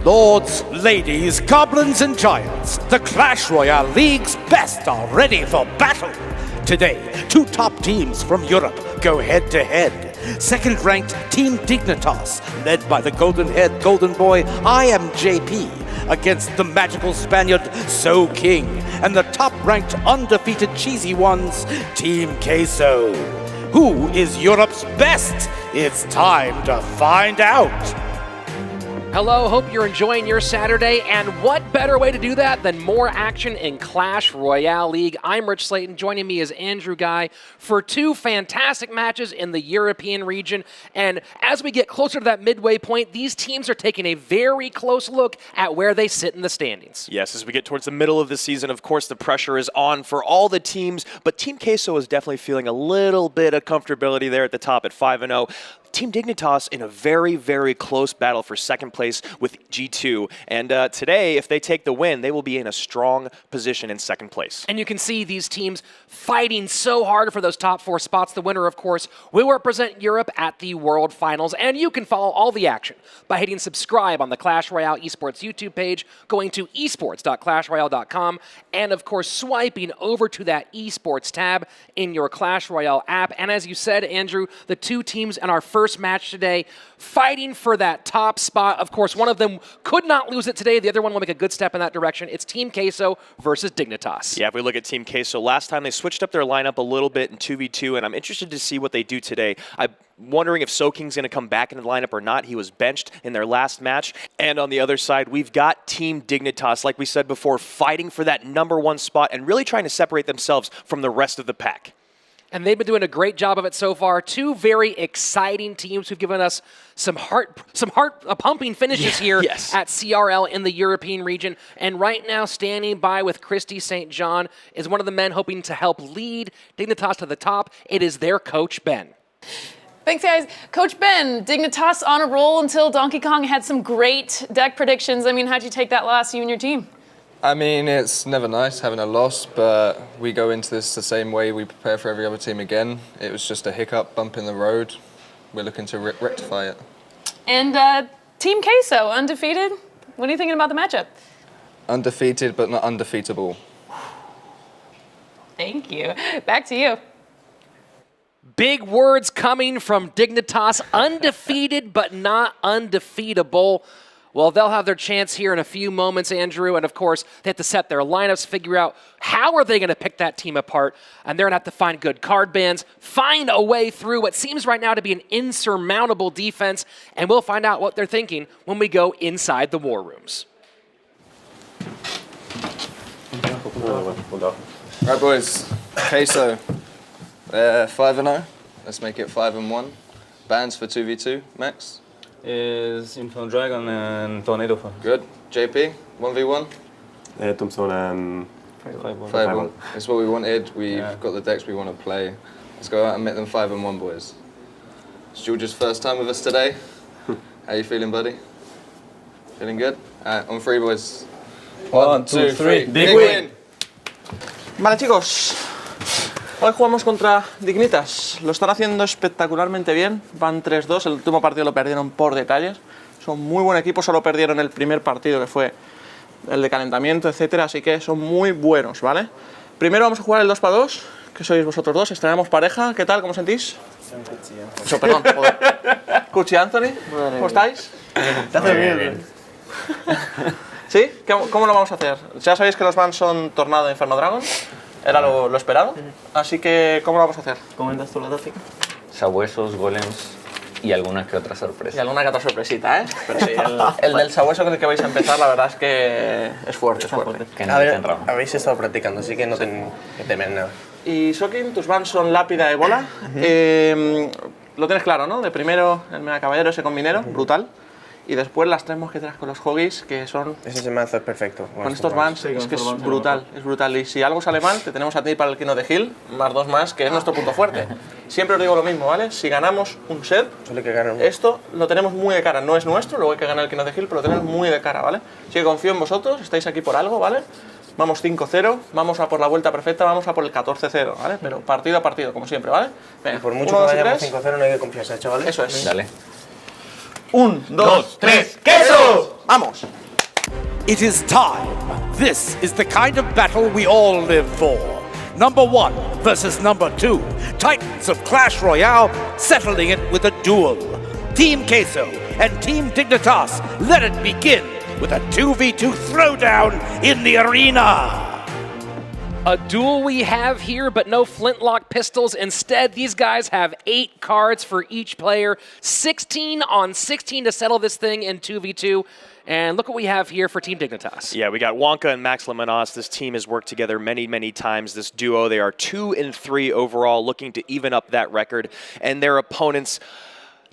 Lords, ladies, goblins and giants, the Clash Royale League's best are ready for battle. Today, two top teams from Europe go head-to-head. Second-ranked Team Dignitas, led by the golden-haired golden boy I Am JP, against the magical Spaniard So King, and the top-ranked undefeated cheesy ones, Team Queso. Who is Europe's best? It's time to find out. Hello, hope you're enjoying your Saturday, and what better way to do that than more action in Clash Royale League. I'm Rich Slayton, joining me is Andrew Guy for two fantastic matches in the European region, and as we get closer to that midway point, these teams are taking a very close look at where they sit in the standings. Yes, as we get towards the middle of the season, of course, the pressure is on for all the teams, but Team Queso is definitely feeling a little bit of comfortability there at the top at 5-0. Team Dignitas in a very, very close battle for second place with G2. And today, if they take the win, they will be in a strong position in second place. And you can see these teams fighting so hard for those top four spots. The winner, of course, will represent Europe at the World Finals. And you can follow all the action by hitting subscribe on the Clash Royale Esports YouTube page, going to esports.clashroyale.com, and, of course, swiping over to that Esports tab in your Clash Royale app. And as you said, Andrew, the two teams in our first match today fighting for that top spot. Of course, one of them could not lose it today. The other one will make a good step in that direction. It's Team Queso versus Dignitas. Yeah, if we look at Team Queso, last time they switched up their lineup a little bit in 2v2, and I'm interested to see what they do today. I'm wondering if So King's going to come back into the lineup or not. He was benched in their last match. And on the other side, we've got Team Dignitas, like we said before, fighting for that #1 spot and really trying to separate themselves from the rest of the pack. And they've been doing a great job of it so far. Two very exciting teams who've given us some heart-pumping finishes here yes. at CRL in the European region. And right now, standing by with Christy St. John is one of the men hoping to help lead Dignitas to the top. It is their coach, Ben. Thanks, guys. Coach Ben, Dignitas on a roll until Donkey Kong had some great deck predictions. I mean, how'd you take that loss, you and your team? I mean, it's never nice having a loss, but we go into this the same way we prepare for every other team again. It was just a hiccup, bump in the road. We're looking to rectify it. And Team Queso, undefeated. What are you thinking about the matchup? Undefeated, but not undefeatable. Thank you. Back to you. Big words coming from Dignitas. Undefeated, but not undefeatable. Well, they'll have their chance here in a few moments, Andrew, and of course, they have to set their lineups, figure out how are they going to pick that team apart, and they're going to have to find good card bans, find a way through what seems right now to be an insurmountable defense, and we'll find out what they're thinking when we go inside the war rooms. Right, boys. Queso, 5-0. Let's make it 5-1. Bans for 2v2. Max? Is Infinite Dragon and Tornado. Good. JP, 1v1? Thompson and 5-1. That's what we wanted. We've got the decks we want to play. Let's go out and make them 5-1, boys. It's George's first time with us today. How you feeling, buddy? Feeling good? Alright, on three, boys. 1, 2, 3. Big win! Vale, chicos. Hoy jugamos contra Dignitas. Lo están haciendo espectacularmente bien. Van 3-2. El último partido lo perdieron por detalles. Son muy buen equipo. Solo perdieron el primer partido, que fue el de calentamiento, etcétera. Así que son muy buenos, ¿vale? Primero vamos a jugar el 2x2, que sois vosotros dos. Estrenamos pareja. ¿Qué tal? ¿Cómo sentís? Perdón. Cuchi Anthony, ¿cómo estáis? Te hace bien. ¿Sí? ¿Cómo lo vamos a hacer? Ya sabéis que los bans son Tornado e Inferno Dragon. Era lo esperado. Así que, ¿cómo lo vamos a hacer? ¿Comentas tú la táctica? Sabuesos, golems y alguna que otra sorpresa. Y alguna que otra sorpresita, ¿eh? Pero sí, el del sabueso con el que vais a empezar, la verdad es que es fuerte, es fuerte. Que no te entramos. Habéis estado practicando, así que no tenéis que temer nada. Y Sokin, tus bans son lápida y bola. Lo tienes claro, ¿no? De primero el mega caballero ese con minero, brutal. Y después las 3 mosqueteras con los hoggies, que son... Ese mazo es perfecto. Con estos bans, es que es brutal, es brutal. Y si algo sale mal, te tenemos a ti para el Kino de Hill, más 2 más, que es nuestro punto fuerte. Siempre os digo lo mismo, ¿vale? Si ganamos un set, esto lo tenemos muy de cara. No es nuestro, luego hay que ganar el Kino de Hill, pero lo tenemos muy de cara, ¿vale? Así que confío en vosotros, estáis aquí por algo, ¿vale? Vamos 5-0, vamos a por la vuelta perfecta, vamos a por el 14-0, ¿vale? Pero partido a partido, como siempre, ¿vale? Venga, y por mucho que vayamos 5-0 no hay que confiarse, chavales. Eso es. Dale. 1, 2, 3, ¡queso! ¡Vamos! It is time. This is the kind of battle we all live for. Number 1 versus number 2. Titans of Clash Royale settling it with a duel. Team Queso and Team Dignitas, let it begin with a 2v2 throwdown in the arena. A duel we have here, but no flintlock pistols. Instead, these guys have 8 cards for each player. 16 on 16 to settle this thing in 2v2. And look what we have here for Team Dignitas. Yeah, we got Wonka and Max Lamanos. This team has worked together many, many times. This duo, they are 2-3 overall, looking to even up that record. And their opponents,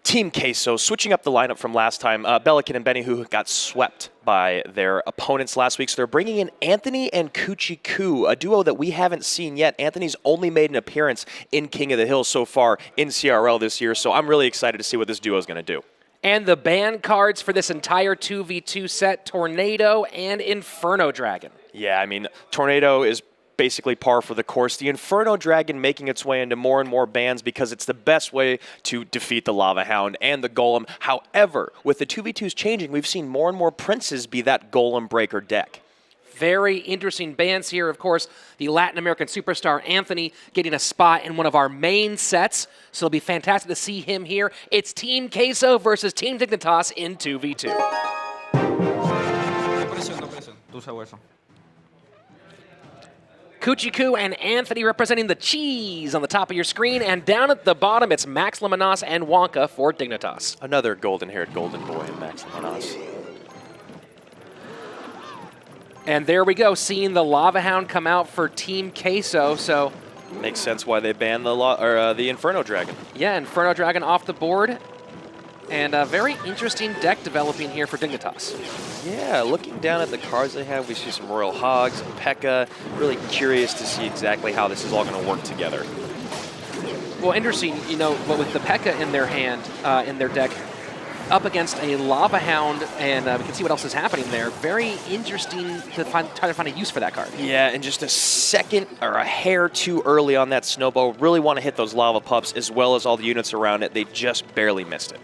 Team Queso, switching up the lineup from last time. Belican and Benny, who got swept by their opponents last week. So they're bringing in Anthony and Kuchiku, a duo that we haven't seen yet. Anthony's only made an appearance in King of the Hill so far in CRL this year. So I'm really excited to see what this duo is going to do. And the ban cards for this entire 2v2 set, Tornado and Inferno Dragon. Yeah, I mean, Tornado is basically par for the course. The Inferno Dragon making its way into more and more bans because it's the best way to defeat the Lava Hound and the Golem. However, with the 2v2s changing, we've seen more and more Princes be that Golem breaker deck. Very interesting bans here. Of course, the Latin American superstar Anthony getting a spot in one of our main sets. So it'll be fantastic to see him here. It's Team Queso versus Team Dignitas in 2v2. Kuchiku and Anthony representing the cheese on the top of your screen. And down at the bottom, it's Max Lamanos and Wonka for Dignitas. Another golden-haired golden boy in Max Lamanos. And there we go, seeing the Lava Hound come out for Team Queso. So makes sense why they banned the Inferno Dragon. Yeah, Inferno Dragon off the board. And a very interesting deck developing here for Dignitas. Yeah, looking down at the cards they have, we see some Royal Hogs and P.E.K.K.A. Really curious to see exactly how this is all going to work together. Well, interesting, you know, but with the P.E.K.K.A. in their hand, in their deck, up against a Lava Hound, and we can see what else is happening there. Very interesting to try to find a use for that card. Yeah, and just a second or a hair too early on that snowball. Really want to hit those lava pups as well as all the units around it. They just barely missed it.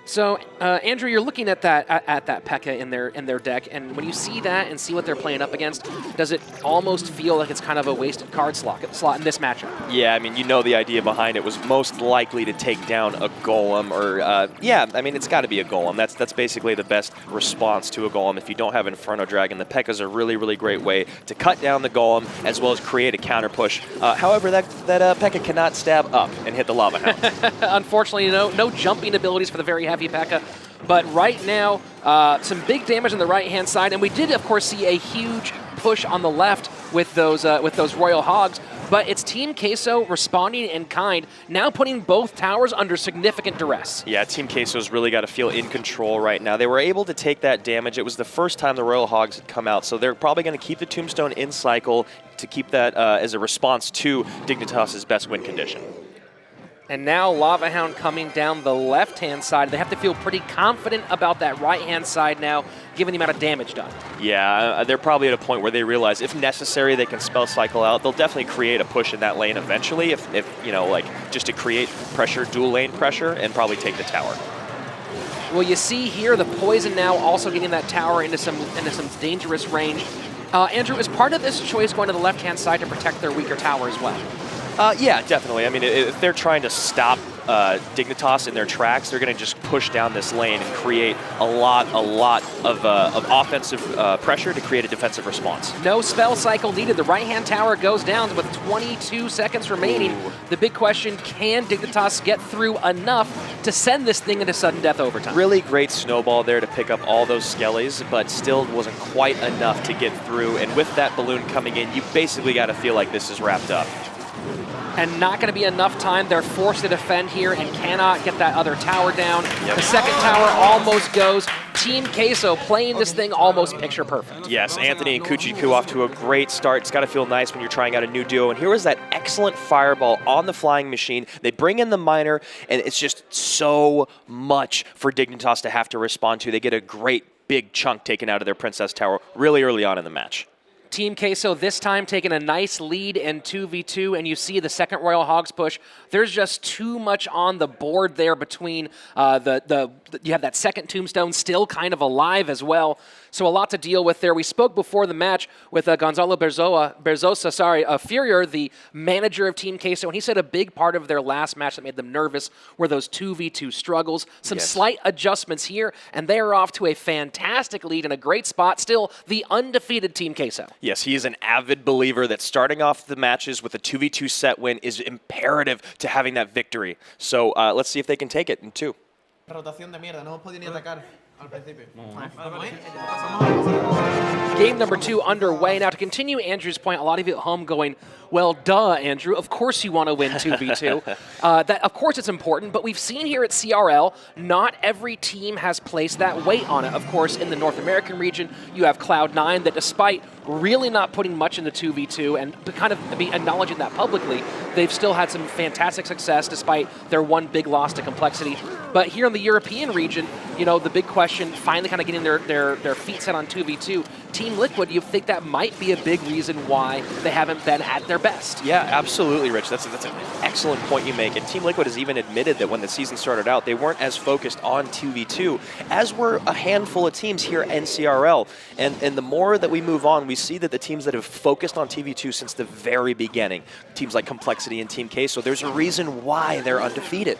So, Andrew, you're looking at that P.E.K.K.A. in their deck, and when you see that and see what they're playing up against, does it almost feel like it's kind of a wasted card slot in this matchup? Yeah, I mean, you know the idea behind it was most likely to take down a Golem, or yeah, I mean, it's got to be a Golem. That's basically the best response to a Golem. If you don't have Inferno Dragon, the P.E.K.K.A. is a really, really great way to cut down the Golem as well as create a counter push. However, that P.E.K.K.A. cannot stab up and hit the Lava Hound. Unfortunately, no jumping abilities for the very heavy P.E.K.K.A. But right now, some big damage on the right-hand side, and we did, of course, see a huge push on the left with those Royal Hogs. But it's Team Queso responding in kind, now putting both towers under significant duress. Yeah, Team Queso's really got to feel in control right now. They were able to take that damage. It was the first time the Royal Hogs had come out, so they're probably going to keep the Tombstone in cycle to keep that as a response to Dignitas' best win condition. And now Lava Hound coming down the left-hand side. They have to feel pretty confident about that right-hand side now, given the amount of damage done. Yeah, they're probably at a point where they realize if necessary, they can spell cycle out. They'll definitely create a push in that lane eventually, if you know, like just to create pressure, dual lane pressure, and probably take the tower. Well, you see here the poison now also getting that tower into some dangerous range. Andrew, is part of this choice going to the left-hand side to protect their weaker tower as well? Yeah, definitely. I mean, if they're trying to stop Dignitas in their tracks, they're going to just push down this lane and create a lot of offensive pressure to create a defensive response. No spell cycle needed. The right-hand tower goes down with 22 seconds remaining. Ooh. The big question, can Dignitas get through enough to send this thing into sudden death overtime? Really great snowball there to pick up all those skellies, but still wasn't quite enough to get through. And with that balloon coming in, you basically got to feel like this is wrapped up. And not going to be enough time. They're forced to defend here and cannot get that other tower down. Yep. The second tower almost goes. Team Queso playing this thing almost picture perfect. Yes, Anthony and Kuchiku off to a great start. It's got to feel nice when you're trying out a new duo. And here was that excellent fireball on the flying machine. They bring in the miner, and it's just so much for Dignitas to have to respond to. They get a great big chunk taken out of their Princess Tower really early on in the match. Team Queso this time taking a nice lead in 2v2, and you see the second Royal Hogs push. There's just too much on the board there between you have that second Tombstone still kind of alive as well. So a lot to deal with there. We spoke before the match with Gonzalo Berzosa, Furier, the manager of Team Queso, and he said a big part of their last match that made them nervous were those 2v2 struggles. Some slight adjustments here, and they are off to a fantastic lead and a great spot. Still, the undefeated Team Queso. Yes, he is an avid believer that starting off the matches with a 2v2 set win is imperative to having that victory. So let's see if they can take it in 2. Rotación de mierda, no hemos podido ni atacar al principio. Game number 2 underway. Now, to continue Andrew's point, a lot of you at home going, well, duh, Andrew, of course you want to win 2v2. That, of course, it's important, but we've seen here at CRL, not every team has placed that weight on it. Of course, in the North American region, you have Cloud9 that despite really not putting much in the 2v2 and kind of be acknowledging that publicly, they've still had some fantastic success despite their one big loss to Complexity. But here in the European region, you know, the big question, finally kind of getting their feet set on 2v2, Team Liquid, you think that might be a big reason why they haven't been at their best. Yeah, absolutely, Rich. That's an excellent point you make. And Team Liquid has even admitted that when the season started out, they weren't as focused on 2v2, as were a handful of teams here in CRL. And the more that we move on, we see that the teams that have focused on 2v2 since the very beginning, teams like Complexity and Team Queso, there's a reason why they're undefeated.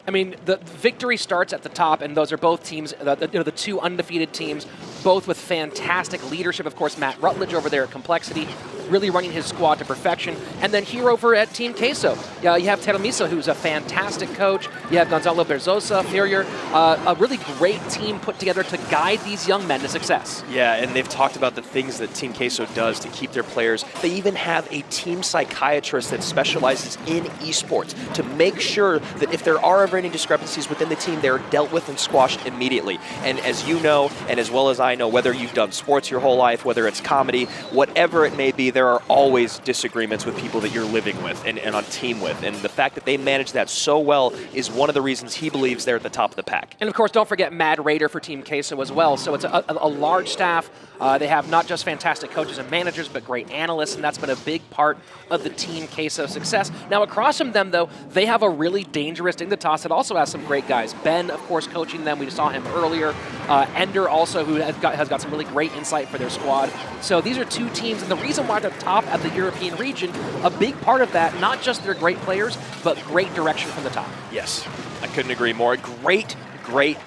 I mean, the victory starts at the top, and those are both teams, the two undefeated teams, both with fantastic leadership. Of course, Matt Rutledge over there at Complexity, really running his squad to perfection. And then here over at Team Queso, you have Termiso, who's a fantastic coach. You have Gonzalo Berzosa, Furier, a really great team put together to guide these young men to success. Yeah, and they've talked about the things that Team Queso does to keep their players. They even have a team psychiatrist that specializes in esports to make sure that if there are ever any discrepancies within the team, they're dealt with and squashed immediately. And as you know, and as well as I know, whether you've done sports your whole life, whether it's comedy, whatever it may be, there are always disagreements with people that you're living with and on team with. And the fact that they manage that so well is one of the reasons he believes they're at the top of the pack. And of course, don't forget Mad Raider for Team Queso as well. So it's a large staff. They have not just fantastic coaches and managers, but great analysts, and that's been a big part of the Team Queso success. Now, across from them, though, they have a really dangerous Dignitas that also has some great guys. Ben, of course, coaching them. We saw him earlier. Ender also, who has got some really great insight for their squad. So these are two teams, and the reason why they're top at the European region, a big part of that, not just their great players, but great direction from the top. Yes, I couldn't agree more. Great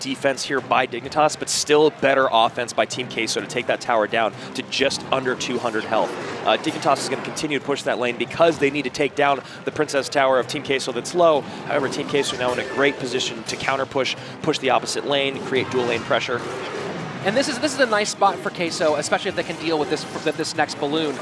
defense here by Dignitas, but still better offense by Team Queso to take that tower down to just under 200 health. Dignitas is going to continue to push that lane because they need to take down the Princess Tower of Team Queso that's low. However, Team Queso now in a great position to counter push the opposite lane, create dual lane pressure. And this is a nice spot for Queso, especially if they can deal with this next balloon,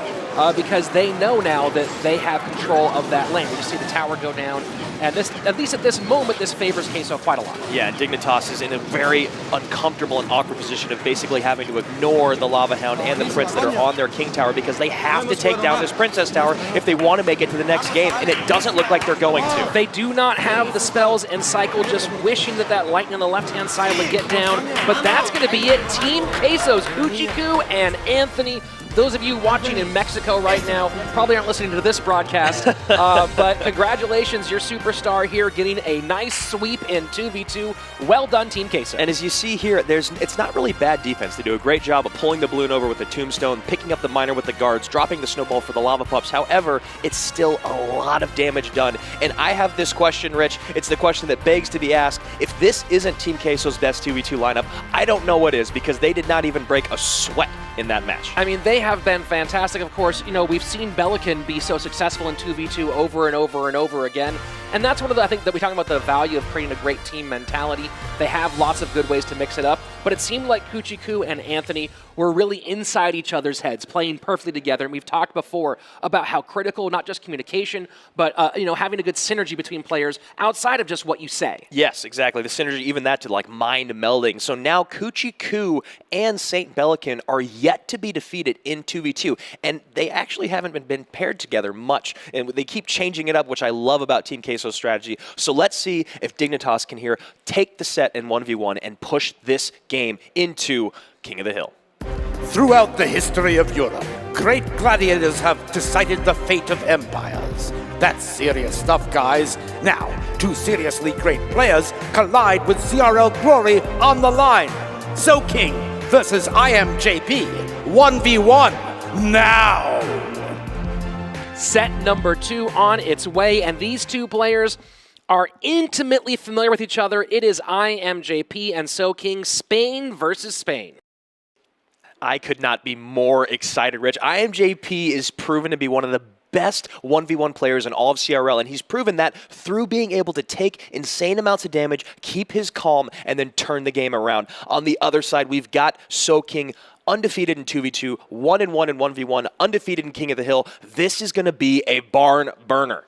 because they know now that they have control of that lane. We just see the tower go down, and this, at least at this moment, this favors Queso quite a lot. Yeah, and Dignitas is in a very uncomfortable and awkward position of basically having to ignore the Lava Hound and the Prince that are on their King Tower because they have to take down this Princess Tower if they want to make it to the next game, and it doesn't look like they're going to. They do not have the spells and cycle, just wishing that lightning on the left-hand side would get down, but that's going to be it. Team Queso's Uchiku and Anthony. Those of you watching in Mexico right now probably aren't listening to this broadcast, but congratulations, your superstar here getting a nice sweep in 2v2. Well done, Team Queso. And as you see here, it's not really bad defense. They do a great job of pulling the balloon over with the tombstone, picking up the miner with the guards, dropping the snowball for the lava pups. However, it's still a lot of damage done. And I have this question, Rich. It's the question that begs to be asked. If this isn't Team Queso's best 2v2 lineup, I don't know what is, because they did not even break a sweat in that match. I mean, they have been fantastic. Of course, you know, we've seen Belican be so successful in 2v2 over and over and over again. And that's one of the, I think, that we talk about the value of creating a great team mentality. They have lots of good ways to mix it up, but it seemed like Kuchiku and Anthony were really inside each other's heads, playing perfectly together. And we've talked before about how critical, not just communication, but you know, having a good synergy between players outside of just what you say. Yes, exactly. The synergy, even that to like mind melding. So now Kuchiku and Saint Belican are yet to be defeated in 2v2, and they actually haven't been paired together much, and they keep changing it up, which I love about Team Queso's strategy. So let's see if Dignitas can here take the set in 1v1 and push this game into King of the Hill. Throughout the history of Europe, great gladiators have decided the fate of empires. That's serious stuff, guys. Now, two seriously great players collide with CRL glory on the line. Soking versus IMJP, 1v1 now! Set number 2 on its way, and these two players are intimately familiar with each other. It is IMJP and Soking, Spain versus Spain. I could not be more excited, Rich. IMJP is proven to be one of the best 1v1 players in all of CRL, and he's proven that through being able to take insane amounts of damage, keep his calm, and then turn the game around. On the other side, we've got Soking, undefeated in 2v2, 1-1 in 1v1, undefeated in King of the Hill. This is going to be a barn burner.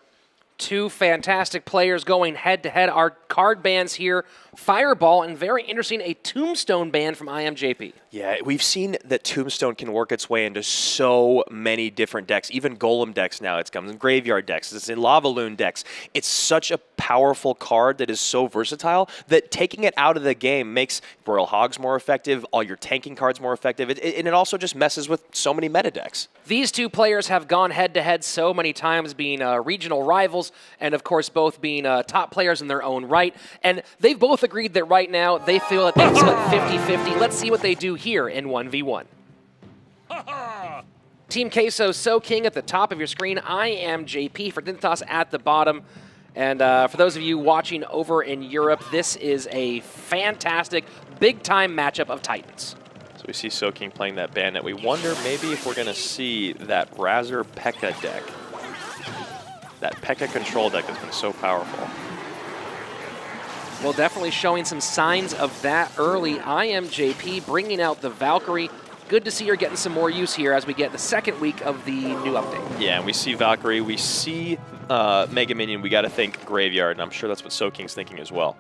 Two fantastic players going head-to-head. Our card bans here, Fireball, and very interesting, a Tombstone ban from IMJP. Yeah, we've seen that Tombstone can work its way into so many different decks, even Golem decks now. It comes in Graveyard decks, it's in Lava Loon decks. It's such a powerful card that is so versatile that taking it out of the game makes Royal Hogs more effective, all your tanking cards more effective, and it also just messes with so many meta decks. These two players have gone head-to-head so many times, being regional rivals, and of course both being top players in their own right. And they've both agreed that right now they feel that they've split 50-50. Let's see what they do here in 1v1. Team Queso, Soking at the top of your screen. IMJP for Dignitas at the bottom. And for those of you watching over in Europe, this is a fantastic, big-time matchup of Titans. So we see Soking playing that Bandit. We wonder maybe if we're going to see that Razor P.E.K.K.A deck. That P.E.K.K.A control deck has been so powerful. Well, definitely showing some signs of that early. IMJP bringing out the Valkyrie. Good to see her getting some more use here as we get the second week of the new update. Yeah, and we see Valkyrie, we see Mega Minion. We got to think Graveyard, and I'm sure that's what Soking's thinking as well.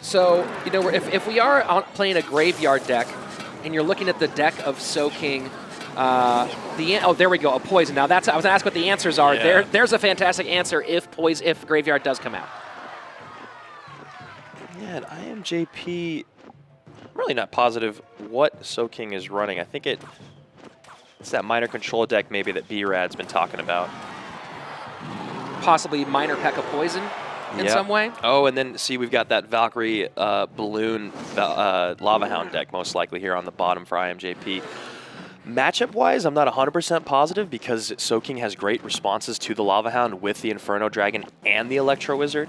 So, you know, if we are playing a Graveyard deck, and you're looking at the deck of Soking, oh, there we go, a Poison. Now, that's I was going to ask what the answers are. Yeah. There's a fantastic answer if Graveyard does come out. Yeah, and IMJP, I'm really not positive what Soking is running. I think it's that minor control deck maybe that B-Rad's been talking about. Possibly minor P.E.K.K.A Poison in some way. Oh, and then see we've got that Valkyrie Balloon Lava Hound deck most likely here on the bottom for IMJP. Matchup-wise, I'm not 100% positive because Soking has great responses to the Lava Hound with the Inferno Dragon and the Electro Wizard.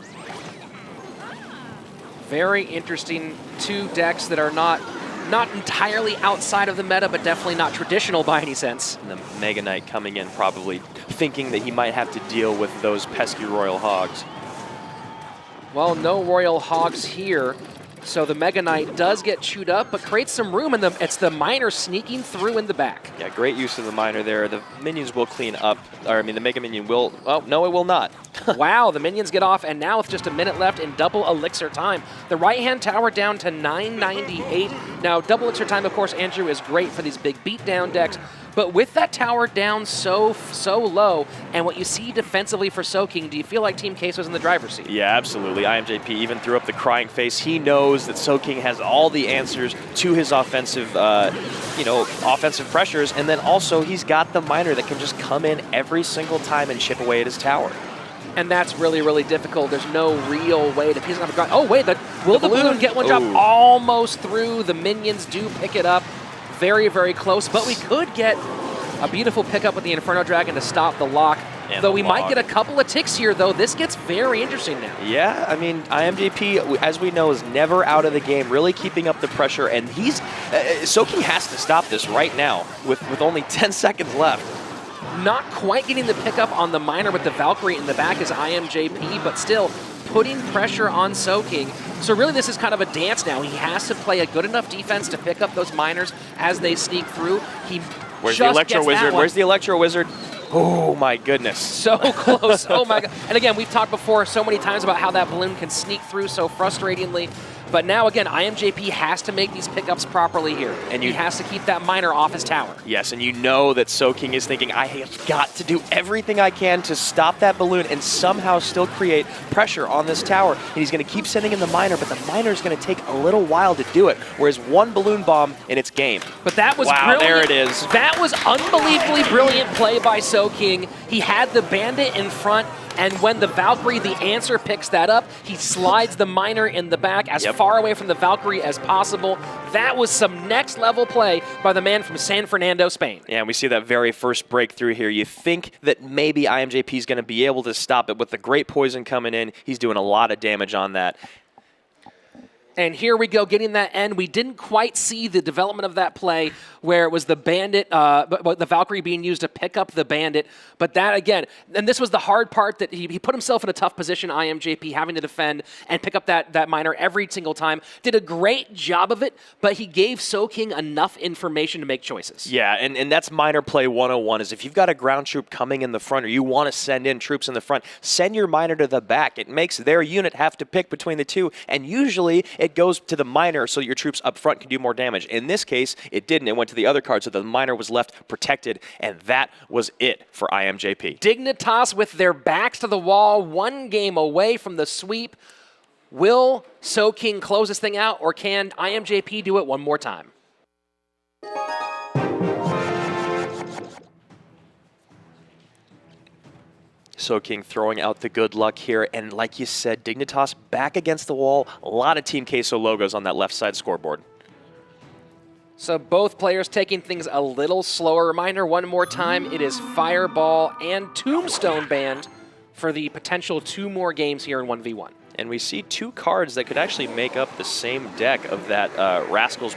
Very interesting two decks that are not entirely outside of the meta, but definitely not traditional by any sense. And the Mega Knight coming in probably thinking that he might have to deal with those pesky Royal Hogs. Well, no Royal Hogs here, so the Mega Knight does get chewed up, but creates some room, and it's the Miner sneaking through in the back. Yeah, great use of the Miner there. The minions will clean up, or I mean the Mega Minion will, oh, no it will not. Wow, the minions get off, and now with just a minute left in double elixir time. The right-hand tower down to 998. Now, double elixir time, of course, Andrew, is great for these big beatdown decks, but with that tower down so low, and what you see defensively for Soking, do you feel like Team Queso is in the driver's seat? Yeah, absolutely. IMJP even threw up the crying face. He knows that Soking has all the answers to his offensive, offensive pressures, and then also he's got the Miner that can just come in every single time and chip away at his tower. And that's really, really difficult. There's no real way to piece it up. Oh, wait, will the balloon get one drop? Almost through. The minions do pick it up. Very, very close, but we could get a beautiful pickup with the Inferno Dragon to stop the lock. And though we might get a couple of ticks here, though. This gets very interesting now. Yeah, I mean, IMJP, as we know, is never out of the game, really keeping up the pressure, and Soking has to stop this right now with only 10 seconds left. Not quite getting the pickup on the Miner with the Valkyrie in the back is IMJP, but still putting pressure on Soking. So really this is kind of a dance now. He has to play a good enough defense to pick up those Miners as they sneak through. Where's the Electro Wizard? Where's the Electro Wizard? Oh my goodness. So close. Oh my God. And again, we've talked before so many times about how that balloon can sneak through so frustratingly. But now, again, IMJP has to make these pickups properly here. And he has to keep that miner off his tower. Yes, and you know that Soking is thinking, I have got to do everything I can to stop that balloon and somehow still create pressure on this tower. And he's going to keep sending in the miner, but the miner is going to take a little while to do it. Whereas one balloon bomb and it's game. But that was wow, brilliant. There it is. That was unbelievably brilliant play by Soking. He had the bandit in front. And when the Valkyrie, the answer, picks that up, he slides the miner in the back as far away from the Valkyrie as possible. That was some next-level play by the man from San Fernando, Spain. Yeah, and we see that very first breakthrough here. You think that maybe IMJP is going to be able to stop it. With the great poison coming in, he's doing a lot of damage on that. And here we go, getting that end. We didn't quite see the development of that play where it was the bandit, the Valkyrie being used to pick up the bandit. But that, again, and this was the hard part, that he put himself in a tough position, IMJP, having to defend and pick up that miner every single time. Did a great job of it, but he gave Soking enough information to make choices. Yeah, and that's miner play 101, is if you've got a ground troop coming in the front or you want to send in troops in the front, send your miner to the back. It makes their unit have to pick between the two, and usually it goes to the miner so your troops up front can do more damage. In this case, it didn't. It went to the other card, so the miner was left protected, and that was it for IMJP. Dignitas with their backs to the wall, one game away from the sweep. Will Soking close this thing out, or can IMJP do it one more time? Soking throwing out the good luck here, and like you said, Dignitas back against the wall. A lot of Team Queso logos on that left side scoreboard. So both players taking things a little slower. Reminder one more time, it is Fireball and Tombstone banned for the potential 2 more games here in 1v1. And we see 2 cards that could actually make up the same deck of that Rascal's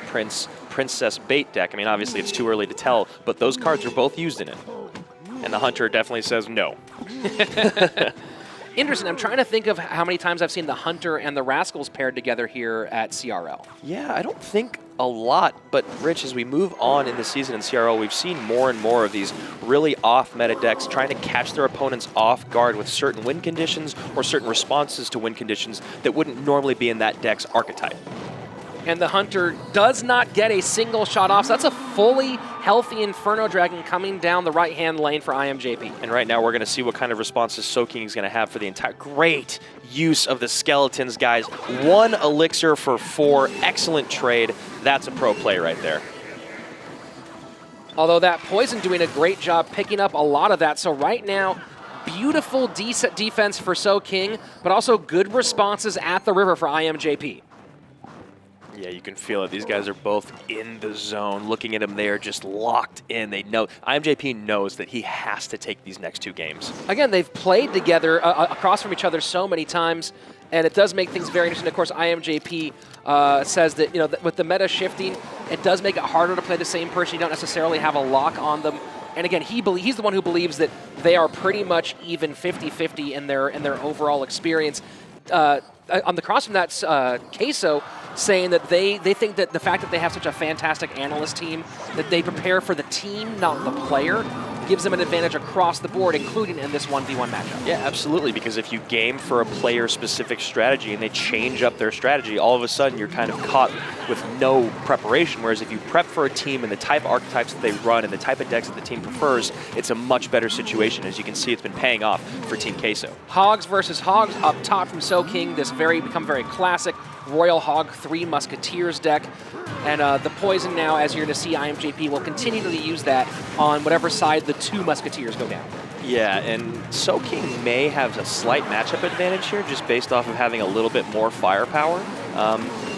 Princess bait deck. I mean, obviously it's too early to tell, but those cards are both used in it. And the Hunter definitely says no. Interesting. I'm trying to think of how many times I've seen the Hunter and the Rascals paired together here at CRL. Yeah, I don't think a lot, but Rich, as we move on in the season in CRL, we've seen more and more of these really off-meta decks trying to catch their opponents off guard with certain win conditions or certain responses to win conditions that wouldn't normally be in that deck's archetype. And the Hunter does not get a single shot off, so that's a fully healthy Inferno Dragon coming down the right-hand lane for IMJP. And right now we're going to see what kind of responses Soking is going to have for the entire... Great use of the skeletons, guys. 1 elixir for 4. Excellent trade. That's a pro play right there. Although that Poison doing a great job picking up a lot of that. So right now, beautiful decent defense for Soking, but also good responses at the river for IMJP. Yeah, you can feel it. These guys are both in the zone. Looking at them, they are just locked in. They know IMJP knows that he has to take these next 2 games. Again, they've played together across from each other so many times, and it does make things very interesting. Of course, IMJP says that, you know, with the meta shifting, it does make it harder to play the same person. You don't necessarily have a lock on them. And again, he's the one who believes that they are pretty much even 50-50 in their overall experience. On the cross from that, Queso saying that they think that the fact that they have such a fantastic analyst team, that they prepare for the team, not the player, gives them an advantage across the board, including in this 1v1 matchup. Yeah, absolutely, because if you game for a player-specific strategy and they change up their strategy, all of a sudden you're kind of caught with no preparation, whereas if you prep for a team and the type of archetypes that they run and the type of decks that the team prefers, it's a much better situation. As you can see, it's been paying off for Team Queso. Hogs versus Hogs up top from Soking, this become very classic Royal Hog 3 Musketeers deck. And the Poison now, as you're going to see, IMJP will continue to use that on whatever side the 2 Musketeers go down. Yeah, and Soking may have a slight matchup advantage here just based off of having a little bit more firepower.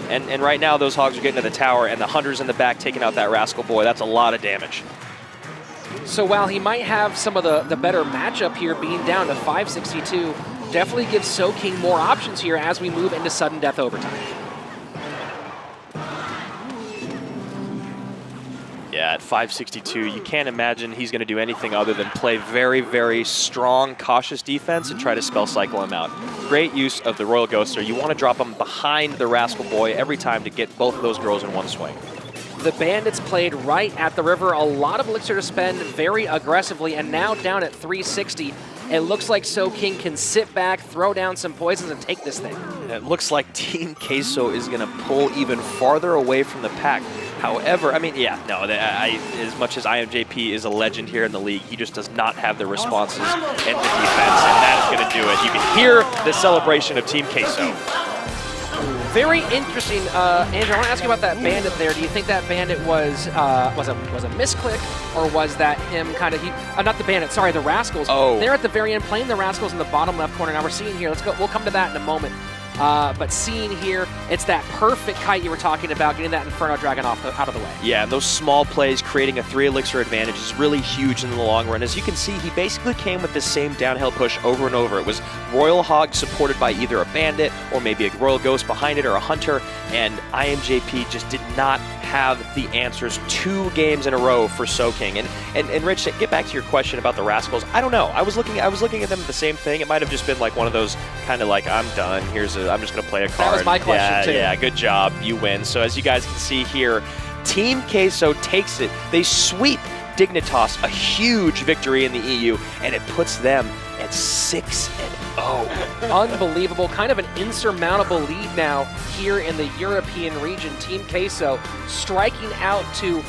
And right now those Hogs are getting to the tower, and the Hunter's in the back taking out that Rascal Boy. That's a lot of damage. So while he might have some of the better matchup here, being down to 562, definitely gives Soking more options here as we move into sudden death overtime. Yeah, at 562, you can't imagine he's going to do anything other than play very, very strong, cautious defense and try to spell cycle him out. Great use of the Royal Ghoster. You want to drop him behind the Rascal Boy every time to get both of those girls in one swing. The Bandits played right at the river. A lot of elixir to spend very aggressively, and now down at 360. It looks like Soking can sit back, throw down some poisons, and take this thing. It looks like Team Queso is going to pull even farther away from the pack. However, I mean, yeah, no, as much as IMJP is a legend here in the league, he just does not have the responses and the defense, and that is going to do it. You can hear the celebration of Team Queso. Very interesting, Andrew. I want to ask you about that bandit there. Do you think that bandit was a misclick, or was that him kind of not the bandit? Sorry, the Rascals. Oh, they're at the very end playing the Rascals in the bottom left corner. Now we're seeing here. Let's go. We'll come to that in a moment. But seeing here, it's that perfect kite you were talking about, getting that Inferno Dragon out of the way. Yeah, and those small plays creating a 3 elixir advantage is really huge in the long run. As you can see, he basically came with the same downhill push over and over. It was Royal Hog supported by either a bandit or maybe a Royal Ghost behind it or a Hunter, and IMJP just did not have the answers 2 games in a row for Soking. And Rich, get back to your question about the Rascals. I don't know. I was looking at them the same thing. It might have just been like one of those kind of like, I'm done. I'm just going to play a card. That was my question, too. Yeah, good job. You win. So as you guys can see here, Team Queso takes it. They sweep Dignitas, a huge victory in the EU, and it puts them at 6-0. Unbelievable. Kind of an insurmountable lead now here in the European region. Team Queso striking out to,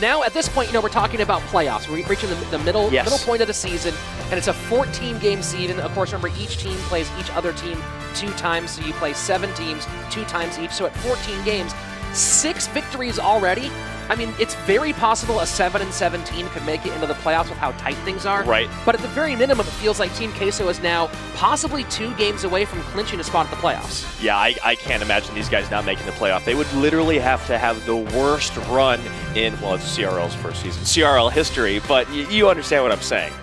now at this point, we're talking about playoffs. We're reaching the middle point of the season, and it's a 14-game season. Of course, remember, each team plays each other team 2 times, so you play 7 teams 2 times each. So at 14 games, 6 victories already. I mean, it's very possible a 7-7 team could make it into the playoffs with how tight things are. Right. But at the very minimum, it feels like Team Queso is now possibly 2 games away from clinching a spot at the playoffs. Yeah, I can't imagine these guys not making the playoff. They would literally have to have the worst run in, well, it's CRL's first season, CRL history, but you understand what I'm saying.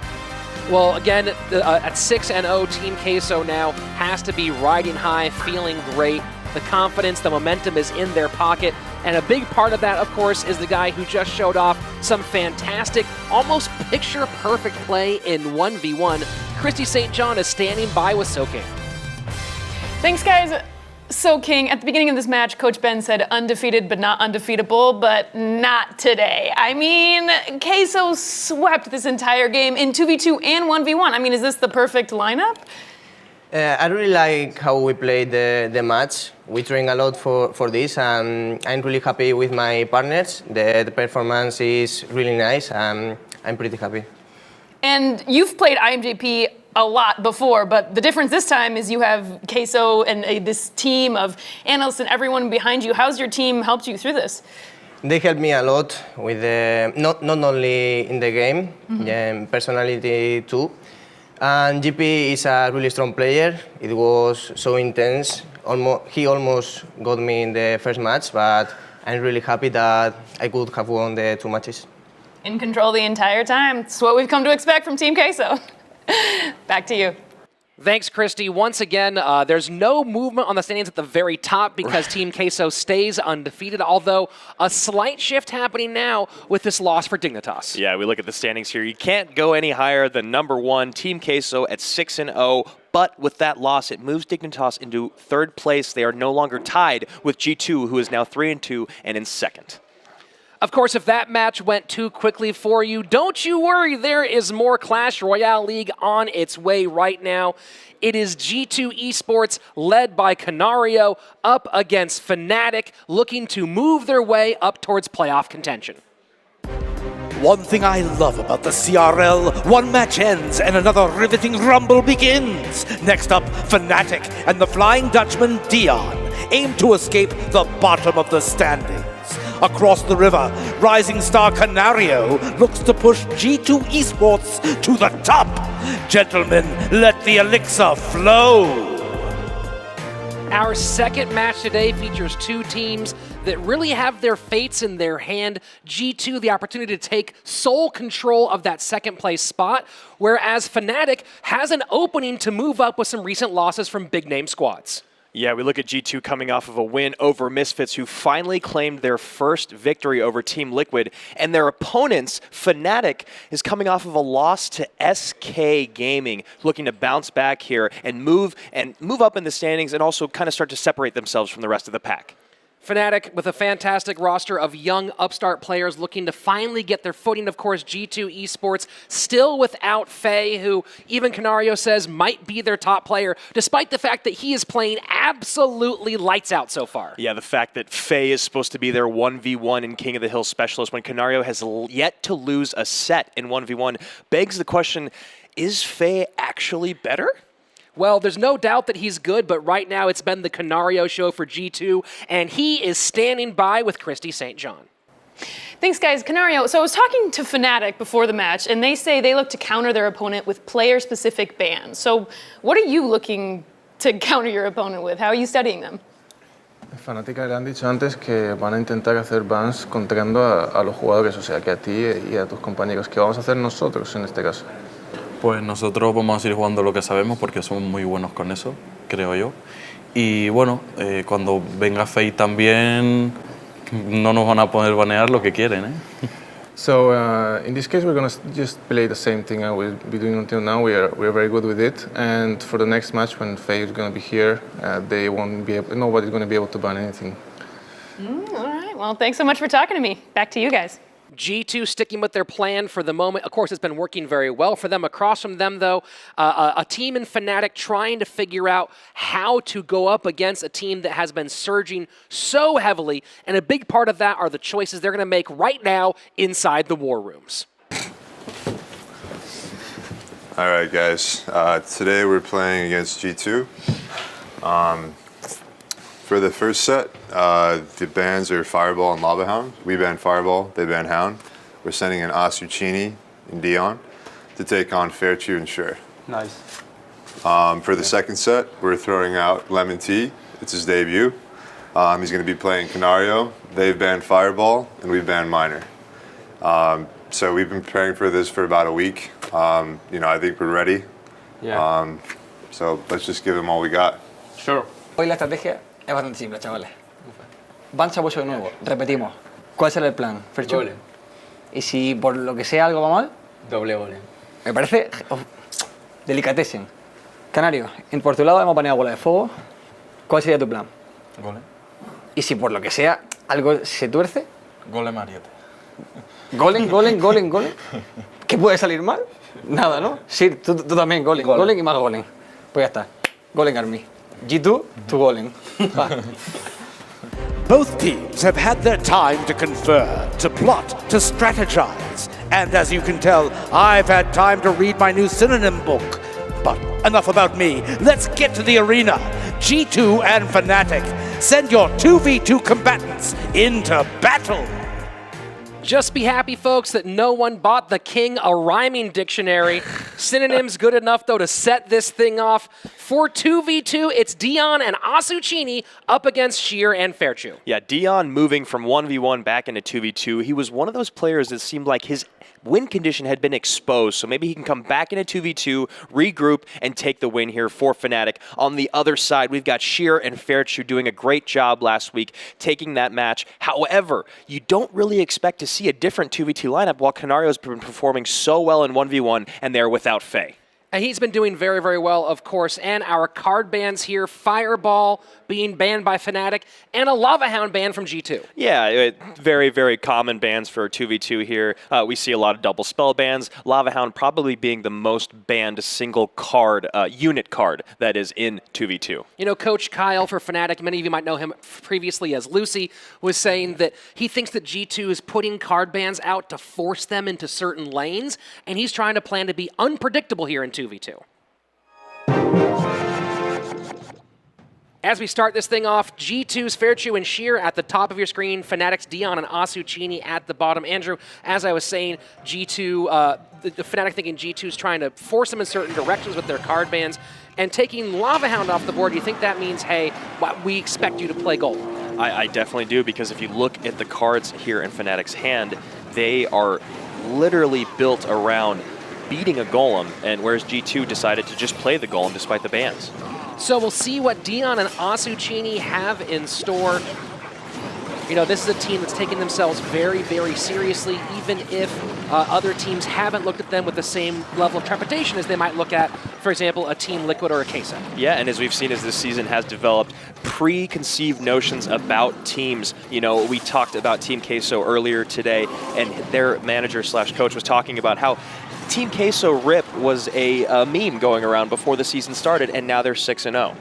Well, again, at 6-0, Team Queso now has to be riding high, feeling great. The confidence, the momentum is in their pocket. And a big part of that, of course, is the guy who just showed off some fantastic, almost picture-perfect play in 1v1. Christy St. John is standing by with Soking. Thanks, guys. Soking, at the beginning of this match, Coach Ben said undefeated but not undefeatable, but not today. I mean, Queso swept this entire game in 2v2 and 1v1. I mean, is this the perfect lineup? I really like how we played the match. We train a lot for this, and I'm really happy with my partners. The performance is really nice, and I'm pretty happy. And you've played IMJP a lot before, but the difference this time is you have Queso and this team of analysts and everyone behind you. How's your team helped you through this? They helped me a lot with not only in the game, personality too. And GP is a really strong player. It was so intense. He almost got me in the first match, but I'm really happy that I could have won the 2 matches. In control the entire time. It's what we've come to expect from Team Queso. Back to you. Thanks, Christy. Once again, there's no movement on the standings at the very top because Team Queso stays undefeated, although a slight shift happening now with this loss for Dignitas. Yeah, we look at the standings here. You can't go any higher than #1, Team Queso at 6-0. But with that loss, it moves Dignitas into 3rd place. They are no longer tied with G2, who is now 3-2 and in 2nd. Of course, if that match went too quickly for you, don't you worry. There is more Clash Royale League on its way right now. It is G2 Esports, led by Canario, up against Fnatic, looking to move their way up towards playoff contention. One thing I love about the CRL, one match ends and another riveting rumble begins. Next up, Fnatic and the Flying Dutchman Dion aim to escape the bottom of the standings. Across the river, rising star Canario looks to push G2 Esports to the top. Gentlemen, let the elixir flow. Our second match today features 2 teams that really have their fates in their hand. G2, the opportunity to take sole control of that 2nd place spot, whereas Fnatic has an opening to move up with some recent losses from big name squads. Yeah, we look at G2 coming off of a win over Misfits, who finally claimed their first victory over Team Liquid. And their opponents, Fnatic, is coming off of a loss to SK Gaming, looking to bounce back here and move up in the standings and also kind of start to separate themselves from the rest of the pack. Fnatic with a fantastic roster of young upstart players looking to finally get their footing. Of course, G2 Esports still without Faye, who even Canario says might be their top player, despite the fact that he is playing absolutely lights out so far. Yeah, the fact that Faye is supposed to be their 1v1 and King of the Hill specialist when Canario has yet to lose a set in 1v1 begs the question, is Faye actually better? Well, there's no doubt that he's good, but right now it's been the Canario show for G2, and he is standing by with Christy St. John. Thanks, guys. Canario, so I was talking to Fnatic before the match, and they say they look to counter their opponent with player-specific bans. So what are you looking to counter your opponent with? How are you studying them? Fnatic le han dicho antes que van a intentar hacer bans contrando a los jugadores, o sea, que a ti y a tus compañeros. ¿Qué vamos a hacer nosotros en este caso? Pues nosotros vamos a seguir jugando lo que sabemos porque somos muy buenos con eso, creo yo. Y bueno, cuando venga Faye también no nos van a poder banear lo que quieren, ¿eh? So in this case, we're gonna just play the same thing we've been doing until now. We're very good with it, and for the next match when Faye is gonna be here, they won't be able, nobody's gonna be able to ban anything. All right. Well, thanks so much for talking to me. Back to you guys. G2 sticking with their plan for the moment. Of course, it's been working very well for them. Across from them, though, a team in Fnatic trying to figure out how to go up against a team that has been surging so heavily, and a big part of that are the choices they're going to make right now inside the war rooms. All right, guys. Today we're playing against G2. For the first set, the bans are Fireball and Lava Hound. We ban Fireball, they ban Hound. We're sending in Asuchini and Dion to take on Fairchew and Shure. Nice. For the second set, we're throwing out Lemon Tea. It's his debut. He's going to be playing Canario. They've banned Fireball, and we've banned Miner. So we've been preparing for this for about a week. You know, I think we're ready. Yeah. So let's just give them all we got. Sure. Hoy la estrategia es bastante simple, chavales. Van Chabocho de nuevo, repetimos. ¿Cuál será el plan, Ferchu? Golem. Y si por lo que sea algo va mal, Doble golem. me parece delicatessen. Canario, por tu lado hemos baneado bola de fuego. ¿Cuál sería tu plan? Golem. Y si por lo que sea algo se tuerce, Golem ariete. golem. ¿Qué puede salir mal? Nada, ¿no? Sí, tú también, golem. Golem y más golem. Pues ya está. Golem Army. G2 to golem. Both teams have had their time to confer, to plot, to strategize. And as you can tell, I've had time to read my new synonym book. But enough about me. Let's get to the arena. G2 and Fnatic, send your 2v2 combatants into battle. Just be happy, folks, that no one bought the King a rhyming dictionary. Synonyms good enough, though, to set this thing off. For 2v2, it's Dion and Asuchini up against Sheer and Fairchew. Yeah, Dion moving from 1v1 back into 2v2. He was one of those players that seemed like his win condition had been exposed, so maybe he can come back into 2v2, regroup, and take the win here for Fnatic. On the other side, we've got Sheer and Fairchew doing a great job last week, taking that match. However, you don't really expect to see a different 2v2 lineup while Canario's been performing so well in 1v1, and they're without Faye. And he's been doing very, very well, of course. And our card bans here, Fireball being banned by Fnatic, and a Lava Hound ban from G2. Yeah, very, very common bans for 2v2 here. We see a lot of double spell bans. Lava Hound probably being the most banned single card, unit card that is in 2v2. You know, Coach Kyle for Fnatic, many of you might know him previously as Lucy, was saying that he thinks that G2 is putting card bans out to force them into certain lanes, and he's trying to plan to be unpredictable here in 2v2. As we start this thing off, G2's Fairchew and Sheer at the top of your screen, Fnatic's Dion and Asuchini at the bottom. Andrew, as I was saying, G2, the Fnatic thinking G2's trying to force them in certain directions with their card bans, and taking Lava Hound off the board. Do you think that means, hey, we expect you to play gold? I definitely do, because if you look at the cards here in Fnatic's hand, they are literally built around beating a golem, and whereas G2 decided to just play the golem despite the bans. So we'll see what Dion and Asuchini have in store. You know, this is a team that's taking themselves very, very seriously, even if other teams haven't looked at them with the same level of trepidation as they might look at for example, a Team Liquid or a Queso. Yeah, and as we've seen as this season has developed, preconceived notions about teams. You know, we talked about Team Queso earlier today, and their manager/coach was talking about how Team Queso Rip was a meme going around before the season started, and now they're 6-0.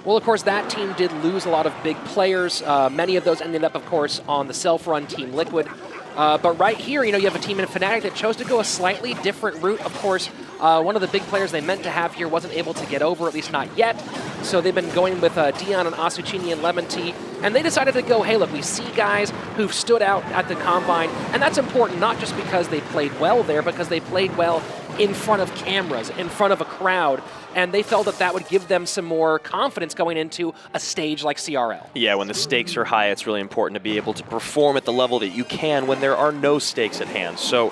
Well, of course, that team did lose a lot of big players. Many of those ended up, of course, on the self-run Team Liquid. But right here, you know, you have a team in Fnatic that chose to go a slightly different route. Of course, one of the big players they meant to have here wasn't able to get over, at least not yet. So they've been going with Dion and Asuchini and Lemon Tea. And they decided to go, hey, look, we see guys who've stood out at the Combine. And that's important, not just because they played well there, because they played well in front of cameras, in front of a crowd. And they felt that that would give them some more confidence going into a stage like CRL. Yeah, when the stakes are high, it's really important to be able to perform at the level that you can when there are no stakes at hand. So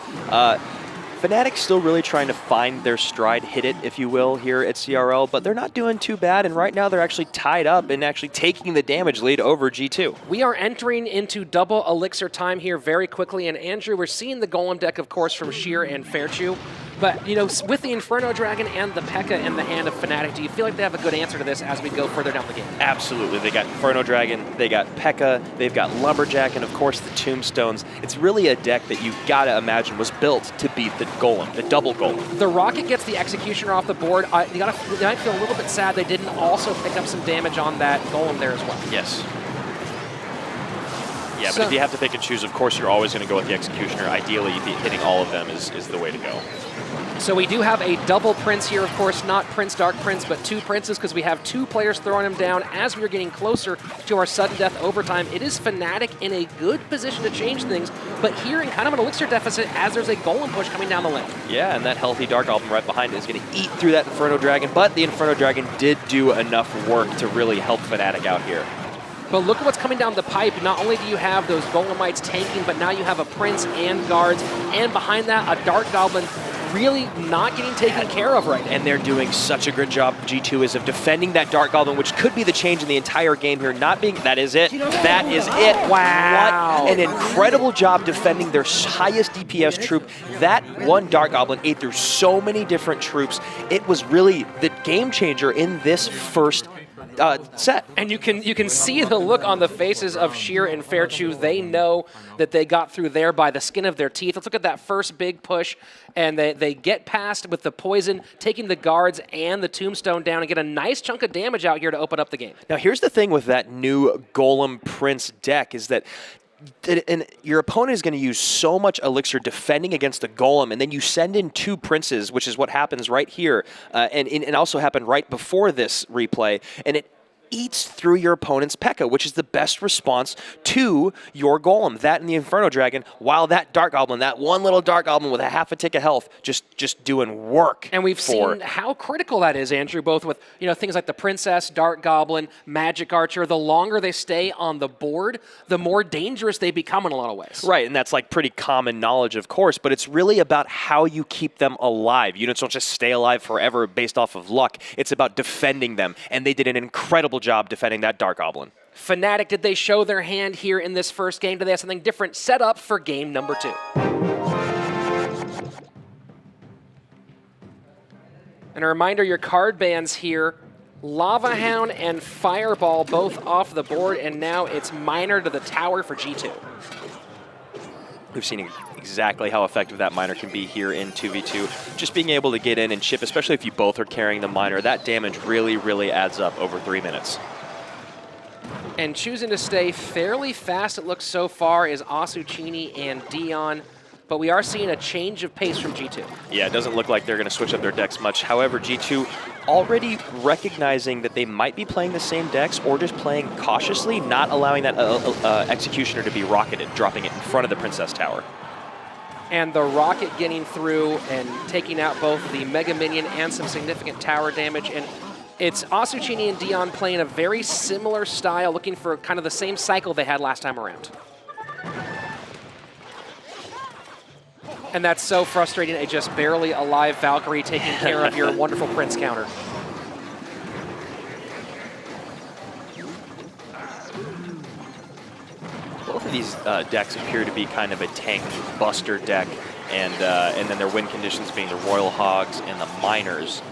Fnatic's still really trying to find their stride, hit it, if you will, here at CRL, but they're not doing too bad, and right now they're actually tied up and actually taking the damage lead over G2. We are entering into double elixir time here very quickly, and Andrew, we're seeing the Golem deck, of course, from Sheer and Fairchew. But, you know, with the Inferno Dragon and the P.E.K.K.A. in the hand of Fnatic, do you feel like they have a good answer to this as we go further down the game? Absolutely. They got Inferno Dragon, they got P.E.K.K.A., they've got Lumberjack, and of course the Tombstones. It's really a deck that you gotta imagine was built to beat the Golem, the double Golem. The Rocket gets the Executioner off the board. You might feel a little bit sad they didn't also pick up some damage on that Golem there as well. Yes. Yeah, but if you have to pick and choose, of course you're always going to go with the Executioner. Ideally, hitting all of them is the way to go. So we do have a double Prince here, of course, not Prince Dark Prince, but two Princes, because we have two players throwing him down as we are getting closer to our sudden death overtime. It is Fnatic in a good position to change things, but here in kind of an elixir deficit as there's a Golem push coming down the lane. Yeah, and that healthy Dark Album right behind it is going to eat through that Inferno Dragon, but the Inferno Dragon did do enough work to really help Fnatic out here. But look at what's coming down the pipe. Not only do you have those Golemites tanking, but now you have a Prince and guards, and behind that, a Dark Goblin really not getting taken care of right now. And they're doing such a good job, G2 is, of defending that Dark Goblin, which could be the change in the entire game here. Not being, that is it. That is it. Wow. What an incredible job defending their highest DPS troop. That one Dark Goblin ate through so many different troops. It was really the game changer in this first set. And you can see the look on the faces of Sheer and Fairchew. They know that they got through there by the skin of their teeth. Let's look at that first big push, and they get past with the poison, taking the guards and the Tombstone down and get a nice chunk of damage out here to open up the game. Now here's the thing with that new Golem Prince deck is that and your opponent is going to use so much elixir defending against the Golem, and then you send in two Princes, which is what happens right here, and also happened right before this replay, and it eats through your opponent's P.E.K.K.A., which is the best response to your Golem. That and the Inferno Dragon, while that Dark Goblin, that one little Dark Goblin with a half a tick of health, just doing work. And we've seen how critical that is, Andrew, both with things like the Princess, Dark Goblin, Magic Archer. The longer they stay on the board, the more dangerous they become in a lot of ways. Right, and that's like pretty common knowledge, of course, but it's really about how you keep them alive. Units don't just stay alive forever based off of luck. It's about defending them, and they did an incredible job defending that Dark Goblin. Fnatic, did they show their hand here in this first game? Do they have something different set up for game number 2? And a reminder, your card bans here, Lava Hound and Fireball both off the board, and now it's Miner to the tower for G2. We've seen exactly how effective that Miner can be here in 2v2. Just being able to get in and chip, especially if you both are carrying the Miner, that damage really, really adds up over 3 minutes. And choosing to stay fairly fast, it looks so far, is Asuchini and Dion. But we are seeing a change of pace from G2. Yeah, it doesn't look like they're going to switch up their decks much. However, G2 already recognizing that they might be playing the same decks or just playing cautiously, not allowing that Executioner to be rocketed, dropping it in front of the Princess Tower. And the Rocket getting through and taking out both the Mega Minion and some significant tower damage. And it's Asuchini and Dion playing a very similar style, looking for kind of the same cycle they had last time around. And that's so frustrating, a just barely alive Valkyrie taking care of your wonderful Prince counter. Both of these decks appear to be kind of a tank buster deck, and then their win conditions being the Royal Hogs and the Miners.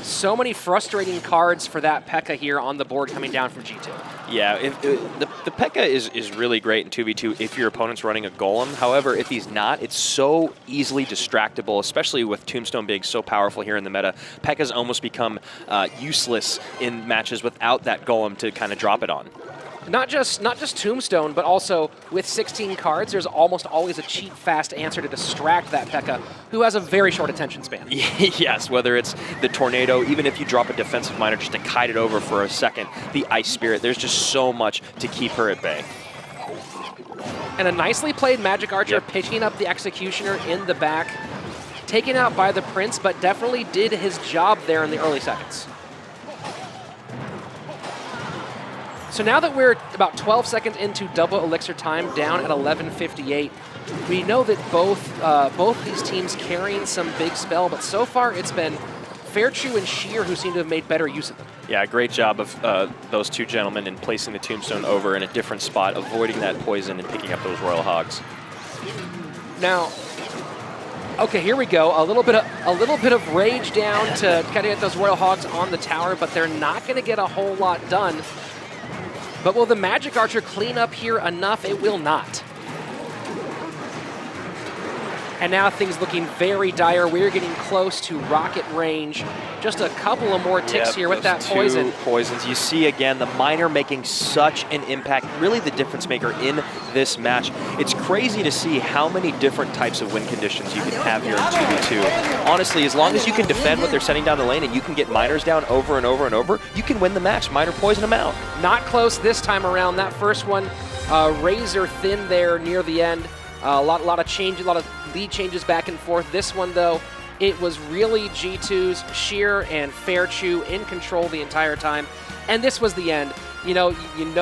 So many frustrating cards for that P.E.K.K.A here on the board coming down from G2. Yeah, the P.E.K.K.A is really great in 2v2 if your opponent's running a Golem. However, if he's not, it's so easily distractible, especially with Tombstone being so powerful here in the meta. P.E.K.K.A's almost become useless in matches without that Golem to kind of drop it on. Not just Tombstone, but also with 16 cards, there's almost always a cheap, fast answer to distract that P.E.K.K.A, who has a very short attention span. Yes, whether it's the Tornado, even if you drop a defensive miner just to kite it over for a second, the Ice Spirit, there's just so much to keep her at bay. And a nicely played Magic Archer picking up the Executioner in the back, taken out by the Prince, but definitely did his job there in the early seconds. So now that we're about 12 seconds into double elixir time, down at 11:58, we know that both these teams carrying some big spell, but so far it's been Fairtrue and Sheer who seem to have made better use of them. Yeah, great job of those two gentlemen in placing the Tombstone over in a different spot, avoiding that poison and picking up those Royal Hogs. Now, okay, here we go. A little bit of rage down to kind of get those Royal Hogs on the tower, but they're not going to get a whole lot done. But will the Magic Archer clean up here enough? It will not. And now things looking very dire. We're getting close to rocket range. Just a couple of more ticks here with that poison. Poisons. You see again the miner making such an impact, really the difference maker in this match. It's crazy to see how many different types of win conditions you can have here in 2v2. Honestly, as long as you can defend what they're setting down the lane and you can get miners down over and over and over, you can win the match. Miner poison them out. Not close this time around. That first one, razor thin there near the end. A lot of change, a lot of lead changes back and forth. This one, though, it was really G2's Sheer and Fairtrue in control the entire time. And this was the end. You know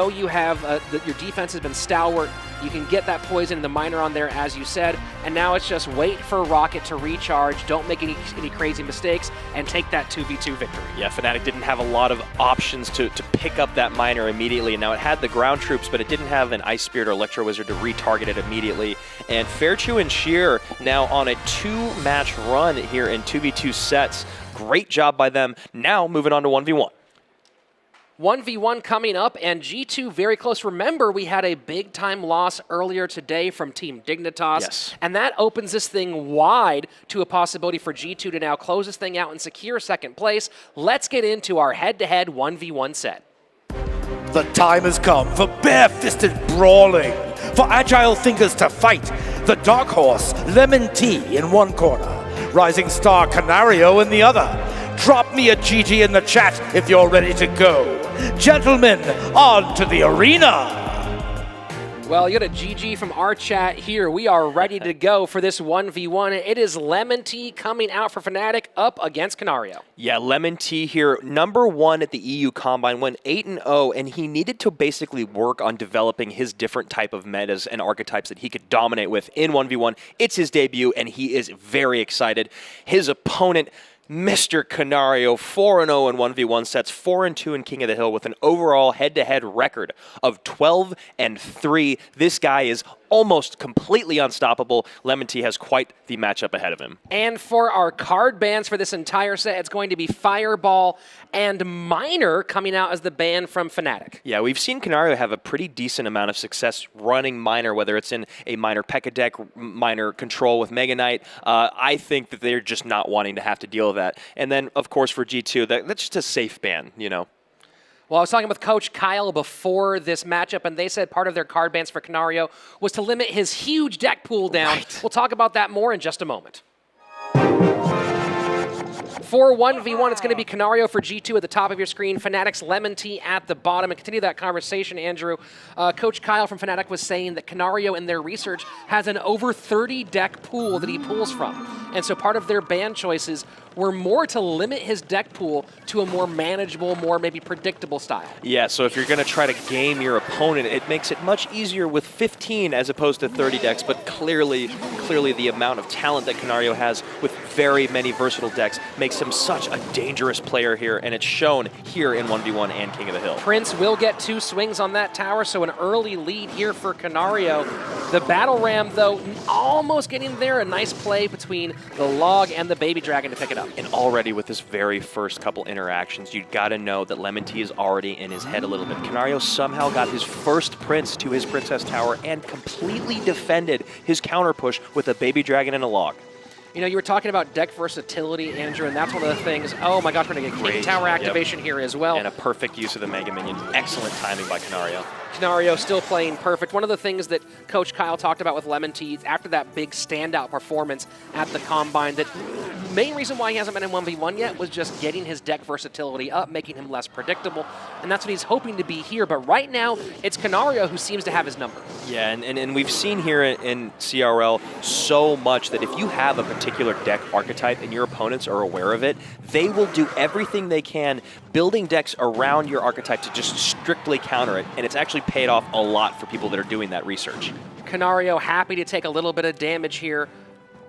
you have your defense has been stalwart. You can get that poison and the miner on there, as you said. And now it's just wait for Rocket to recharge. Don't make any crazy mistakes and take that 2v2 victory. Yeah, Fnatic didn't have a lot of options to pick up that miner immediately. And now it had the ground troops, but it didn't have an Ice Spirit or Electro Wizard to retarget it immediately. And Fairtrue and Sheer now on a 2-match run here in 2v2 sets. Great job by them. Now moving on to 1v1. 1v1 coming up, and G2 very close. Remember, we had a big-time loss earlier today from Team Dignitas, and that opens this thing wide to a possibility for G2 to now close this thing out and secure second place. Let's get into our head-to-head 1v1 set. The time has come for bare-fisted brawling, for agile fingers to fight. The Dark Horse, Lemon Tea in one corner, Rising Star Canario in the other. Drop me a GG in the chat if you're ready to go. Gentlemen, on to the arena. Well, you got a GG from our chat here. We are ready to go for this 1v1. It is Lemon Tea coming out for Fnatic up against Canario. Yeah, Lemon Tea here, #1 at the EU Combine, went 8-0, and he needed to basically work on developing his different type of metas and archetypes that he could dominate with in 1v1. It's his debut, and he is very excited. His opponent, Mr. Canario, 4-0 in 1v1 sets, 4-2 in King of the Hill with an overall head-to-head record of 12-3. This guy is almost completely unstoppable. Lemon Tea has quite the matchup ahead of him. And for our card bans for this entire set, it's going to be Fireball and Miner coming out as the ban from Fnatic. Yeah, we've seen Canario have a pretty decent amount of success running Miner, whether it's in a Miner P.E.K.K.A deck, Miner Control with Mega Knight. I think that they're just not wanting to have to deal with that. And then, of course, for G2, that's just a safe ban, you know. Well, I was talking with Coach Kyle before this matchup, and they said part of their card bans for Canario was to limit his huge deck pool down. Right. We'll talk about that more in just a moment. For 1v1, it's going to be Canario for G2 at the top of your screen, Fnatic's Lemon Tea at the bottom. And continue that conversation, Andrew. Coach Kyle from Fnatic was saying that Canario in their research has an over 30 deck pool that he pulls from. And so part of their ban choices were more to limit his deck pool to a more manageable, more maybe predictable style. Yeah, so if you're going to try to game your opponent, it makes it much easier with 15 as opposed to 30 decks, but clearly the amount of talent that Canario has with very many versatile decks makes him such a dangerous player here, and it's shown here in 1v1 and King of the Hill. Prince will get 2 swings on that tower, so an early lead here for Canario. The Battle Ram, though, almost getting there. A nice play between the Log and the Baby Dragon to pick it up. And already with this very first couple interactions, you got to know that Lemon Tea is already in his head a little bit. Canario somehow got his first Prince to his Princess Tower and completely defended his counter push with a Baby Dragon and a Log. You know, you were talking about deck versatility, Andrew, and that's one of the things. Oh my gosh, we're going to get King Tower activation here as well. And a perfect use of the Mega Minion. Excellent timing by Canario. Canario still playing perfect. One of the things that Coach Kyle talked about with Lemon Tea after that big standout performance at the Combine, that main reason why he hasn't been in 1v1 yet was just getting his deck versatility up, making him less predictable, and that's what he's hoping to be here. But right now, it's Canario who seems to have his number. Yeah, and we've seen here in CRL so much that if you have a particular deck archetype and your opponents are aware of it, they will do everything they can building decks around your archetype to just strictly counter it, and it's actually paid off a lot for people that are doing that research. Canario happy to take a little bit of damage here.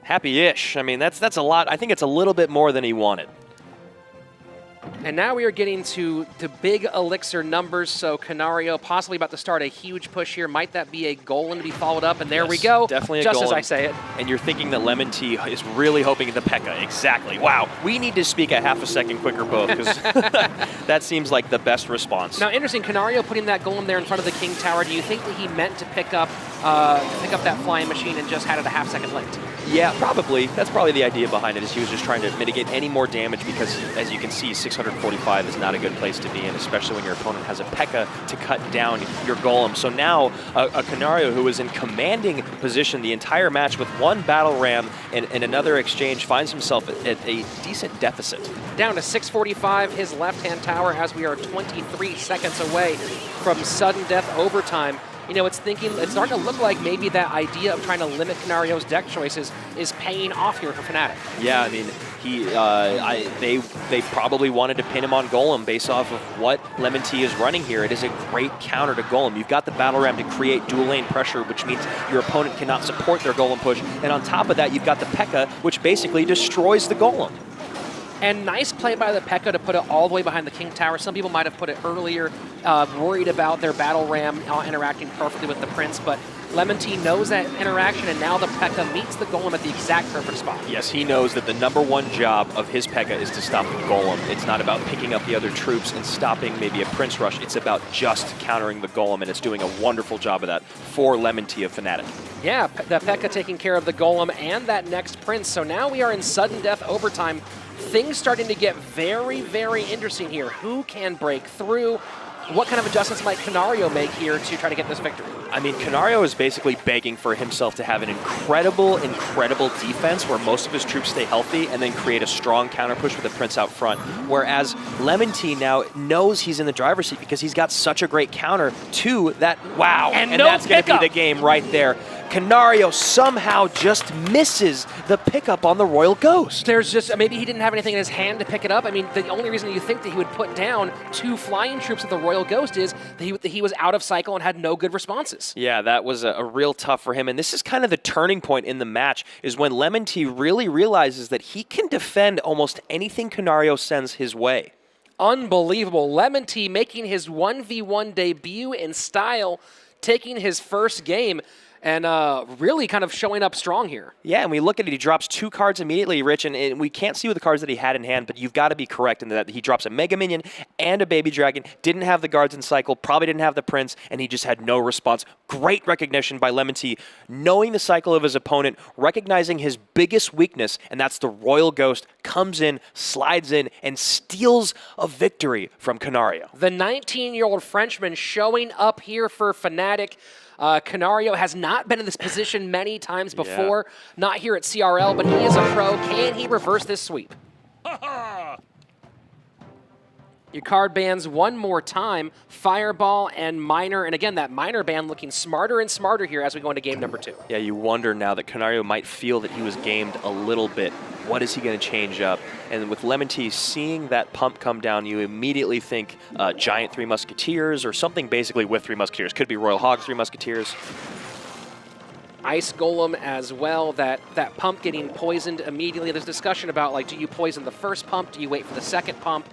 Happy-ish. I mean, that's a lot. I think it's a little bit more than he wanted. And now we are getting to the big elixir numbers, so Canario possibly about to start a huge push here. Might that be a golem to be followed up? And there we go. Definitely a just golem. As I say it. And you're thinking that Lemon Tea is really hoping the P.E.K.K.A. Exactly. Wow. We need to speak a half a second quicker both, because that seems like the best response. Now, interesting, Canario putting that golem there in front of the King Tower. Do you think that he meant to pick up that flying machine and just had it a half second late? Yeah, probably. That's probably the idea behind it, is he was just trying to mitigate any more damage because, as you can see, 645 is not a good place to be in, especially when your opponent has a P.E.K.K.A. to cut down your golem. So now a Canario who was in commanding position the entire match with one battle ram and another exchange finds himself at a decent deficit. Down to 645, his left-hand tower, as we are 23 seconds away from sudden death overtime. You know, it's starting to look like maybe that idea of trying to limit Canario's deck choices is paying off here for Fnatic. Yeah, I mean, they probably wanted to pin him on Golem based off of what Lemon Tea is running here. It is a great counter to Golem. You've got the Battle Ram to create dual lane pressure, which means your opponent cannot support their Golem push. And on top of that, you've got the P.E.K.K.A., which basically destroys the Golem. And nice play by the P.E.K.K.A. to put it all the way behind the King Tower. Some people might have put it earlier, worried about their Battle Ram interacting perfectly with the Prince, but Lemon Tea knows that interaction, and now the P.E.K.K.A. meets the Golem at the exact perfect spot. Yes, he knows that the #1 job of his P.E.K.K.A. is to stop the Golem. It's not about picking up the other troops and stopping maybe a Prince rush. It's about just countering the Golem, and it's doing a wonderful job of that for Lemon Tea of Fnatic. Yeah, the P.E.K.K.A. taking care of the Golem and that next Prince, so now we are in sudden death overtime. Things starting to get very, very interesting here. Who can break through? What kind of adjustments might Canario make here to try to get this victory? I mean, Canario is basically begging for himself to have an incredible defense where most of his troops stay healthy and then create a strong counter push with the Prince out front. Whereas Lemon Tea now knows he's in the driver's seat because he's got such a great counter to that. Wow. And no that's going to be the game right there. Canario somehow just misses the pickup on the Royal Ghost. There's just, maybe he didn't have anything in his hand to pick it up. I mean, the only reason you think that he would put down 2 flying troops with the Royal Ghost is that he was out of cycle and had no good responses. Yeah, that was a real tough for him. And this is kind of the turning point in the match, is when Lemon Tea really realizes that he can defend almost anything Canario sends his way. Unbelievable. Lemon Tea making his 1v1 debut in style, taking his first game, and really kind of showing up strong here. Yeah, and we look at it, he drops 2 cards immediately, Rich, and we can't see what the cards that he had in hand, but you've got to be correct in that he drops a Mega Minion and a Baby Dragon, didn't have the guards in cycle, probably didn't have the Prince, and he just had no response. Great recognition by Lemon Tea, knowing the cycle of his opponent, recognizing his biggest weakness, and that's the Royal Ghost, comes in, slides in, and steals a victory from Canario. The 19-year-old Frenchman showing up here for Fnatic. Canario has not been in this position many times before, not here at CRL, but he is a pro. Can he reverse this sweep? Your card bans one more time, Fireball and Miner, and again, that Miner ban looking smarter and smarter here as we go into game number 2. Yeah, you wonder now that Canario might feel that he was gamed a little bit. What is he going to change up? And with Lemon Tea seeing that pump come down, you immediately think Giant 3 Musketeers or something basically with 3 Musketeers. Could be Royal Hog 3 Musketeers. Ice Golem as well, that pump getting poisoned immediately. There's discussion about, like, do you poison the first pump? Do you wait for the second pump?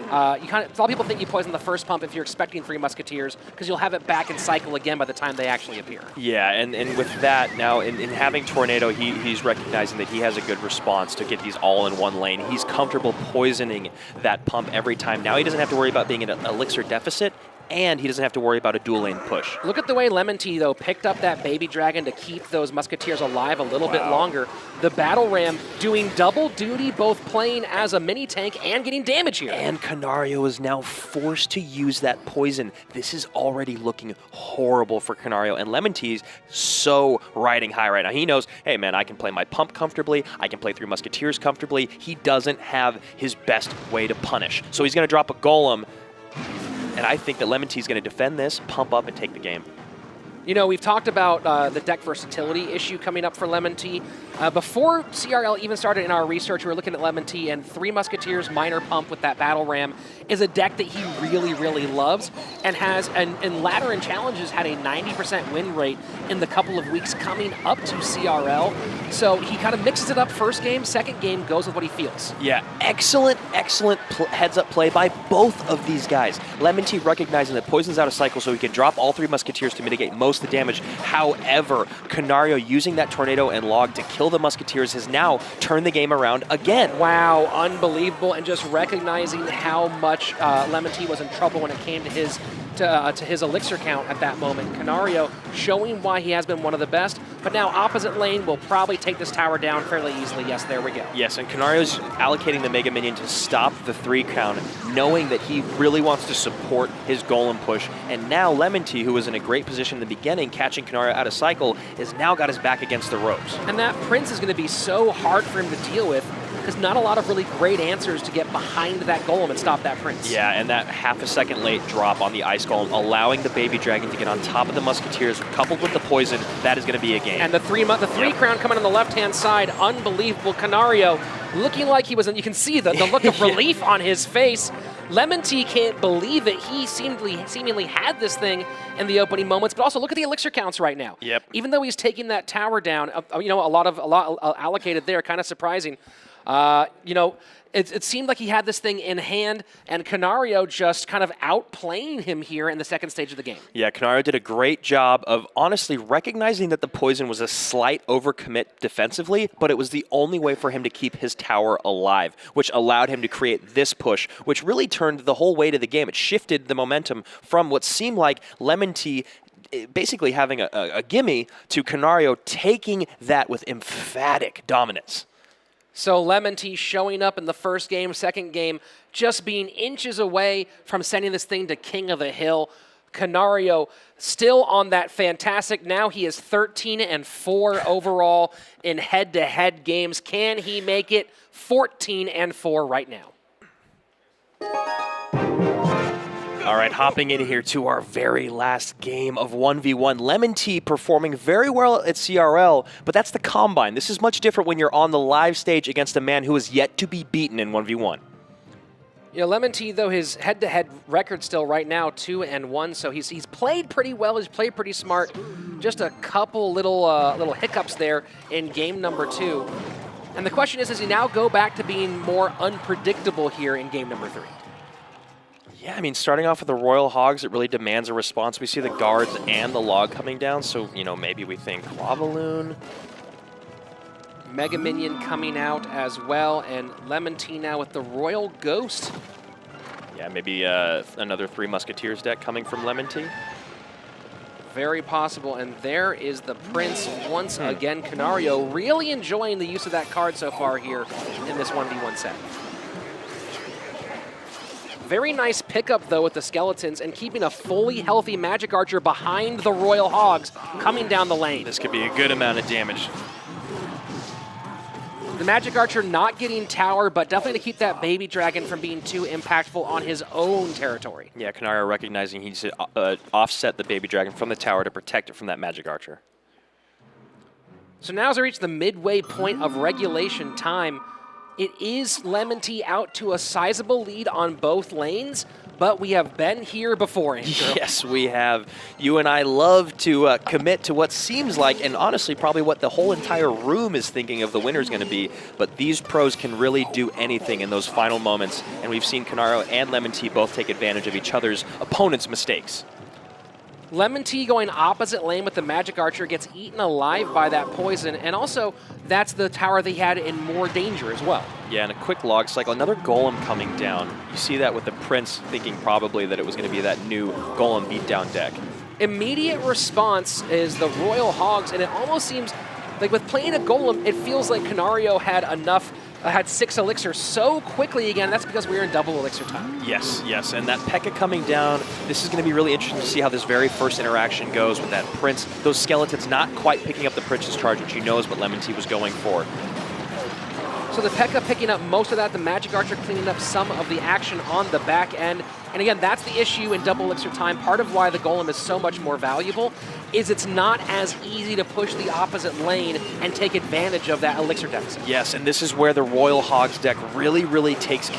A lot of people think you poison the first pump if you're expecting 3 Musketeers, because you'll have it back in cycle again by the time they actually appear. Yeah, and with that, now in having Tornado, he's recognizing that he has a good response to get these all in one lane. He's comfortable poisoning that pump every time. Now he doesn't have to worry about being in an elixir deficit, and he doesn't have to worry about a dual lane push. Look at the way Lemon Tea, though, picked up that Baby Dragon to keep those Musketeers alive a little bit longer. The Battle Ram doing double duty, both playing as a mini tank and getting damage here. And Canario is now forced to use that poison. This is already looking horrible for Canario, and Lemon Tea's so riding high right now. He knows, hey man, I can play my pump comfortably, I can play 3 Musketeers comfortably. He doesn't have his best way to punish. So he's gonna drop a Golem, and I think that Lemon Tea is going to defend this, pump up, and take the game. You know, we've talked about the deck versatility issue coming up for Lemon Tea. Before CRL even started in our research, we were looking at Lemon Tea, and 3 Musketeers, Minor Pump with that Battle Ram is a deck that he really, really loves, and has, in ladder and challenges, had a 90% win rate in the couple of weeks coming up to CRL. So he kind of mixes it up first game, second game goes with what he feels. Yeah, excellent heads-up play by both of these guys. Lemon Tea recognizing that Poison's out of cycle, so he can drop all 3 Musketeers to mitigate most of the damage. However, Canario using that Tornado and Log to kill the Musketeers has now turned the game around again. Wow, unbelievable, and just recognizing how much Lemon Tea was in trouble when it came to his elixir count at that moment. Canario showing why he has been one of the best, but now opposite lane will probably take this tower down fairly easily. Yes, there we go. Yes, and Canario's allocating the Mega Minion to stop the 3 count, knowing that he really wants to support his Golem push. And now Lemon Tea, who was in a great position in the beginning, catching Canario out of cycle, has now got his back against the ropes. And that Prince is going to be so hard for him to deal with, because not a lot of really great answers to get behind that Golem and stop that Prince. Yeah, and that half a second late drop on the Ice Golem, allowing the Baby Dragon to get on top of the Musketeers, coupled with the poison, that is going to be a game. And the 3 crown coming on the left-hand side, unbelievable. Canario looking like he was, and you can see the look of relief on his face. Lemon Tea can't believe it. He seemingly had this thing in the opening moments, but also look at the elixir counts right now. Yep. Even though he's taking that tower down, you know, a lot allocated there, kind of surprising. You know, it seemed like he had this thing in hand, and Canario just kind of outplaying him here in the second stage of the game. Yeah, Canario did a great job of honestly recognizing that the poison was a slight overcommit defensively, but it was the only way for him to keep his tower alive, which allowed him to create this push, which really turned the whole weight of the game. It shifted the momentum from what seemed like Lemon Tea basically having a gimme to Canario taking that with emphatic dominance. So Lemon Tea showing up in the first game, second game, just being inches away from sending this thing to King of the Hill. Canario still on that fantastic. Now he is 13-4 overall in head-to-head games. Can he make it 14-4 right now? All right, hopping in here to our very last game of 1v1. Lemon Tea performing very well at CRL, but that's the Combine. This is much different when you're on the live stage against a man who is yet to be beaten in 1v1. You know, Lemon Tea, though, his head-to-head record still right now 2-1, so he's played pretty well. He's played pretty smart. Just a couple little hiccups there in game number 2. And the question is, does he now go back to being more unpredictable here in game number 3? Yeah, I mean, starting off with the Royal Hogs, it really demands a response. We see the guards and the log coming down, so, you know, maybe we think Lava Loon. Mega Minion coming out as well, and Lemon Tea now with the Royal Ghost. Yeah, maybe another 3 Musketeers deck coming from Lemon Tea. Very possible, and there is the Prince once again. Canario really enjoying the use of that card so far here in this 1v1 set. Very nice pickup, though, with the Skeletons and keeping a fully healthy Magic Archer behind the Royal Hogs coming down the lane. This could be a good amount of damage. The Magic Archer not getting tower, but definitely to keep that Baby Dragon from being too impactful on his own territory. Yeah, Canario recognizing he needs to offset the Baby Dragon from the tower to protect it from that Magic Archer. So now as we reach the midway point of regulation time, it is Lemon Tea out to a sizable lead on both lanes, but we have been here before, Andrew. Yes, we have. You and I love to commit to what seems like, and honestly probably what the whole entire room is thinking of the winner's going to be, but these pros can really do anything in those final moments, and we've seen Canario and Lemon Tea both take advantage of each other's opponents' mistakes. Lemon Tea going opposite lane with the Magic Archer gets eaten alive by that poison, and also that's the tower they had in more danger as well. Yeah, and a quick log cycle, another Golem coming down. You see that with the Prince thinking probably that it was going to be that new Golem beatdown deck. Immediate response is the Royal Hogs, and it almost seems like with playing a Golem, it feels like Canario had enough, had 6 elixirs so quickly again. That's because we were in double elixir time. Yes, yes, and that P.E.K.K.A coming down, this is going to be really interesting to see how this very first interaction goes with that Prince. Those skeletons not quite picking up the Prince's charge, which he knows what Lemon Tea was going for. So the P.E.K.K.A picking up most of that, the Magic Archer cleaning up some of the action on the back end. And again, that's the issue in double elixir time. Part of why the Golem is so much more valuable is it's not as easy to push the opposite lane and take advantage of that elixir deficit. Yes, and this is where the Royal Hogs deck really takes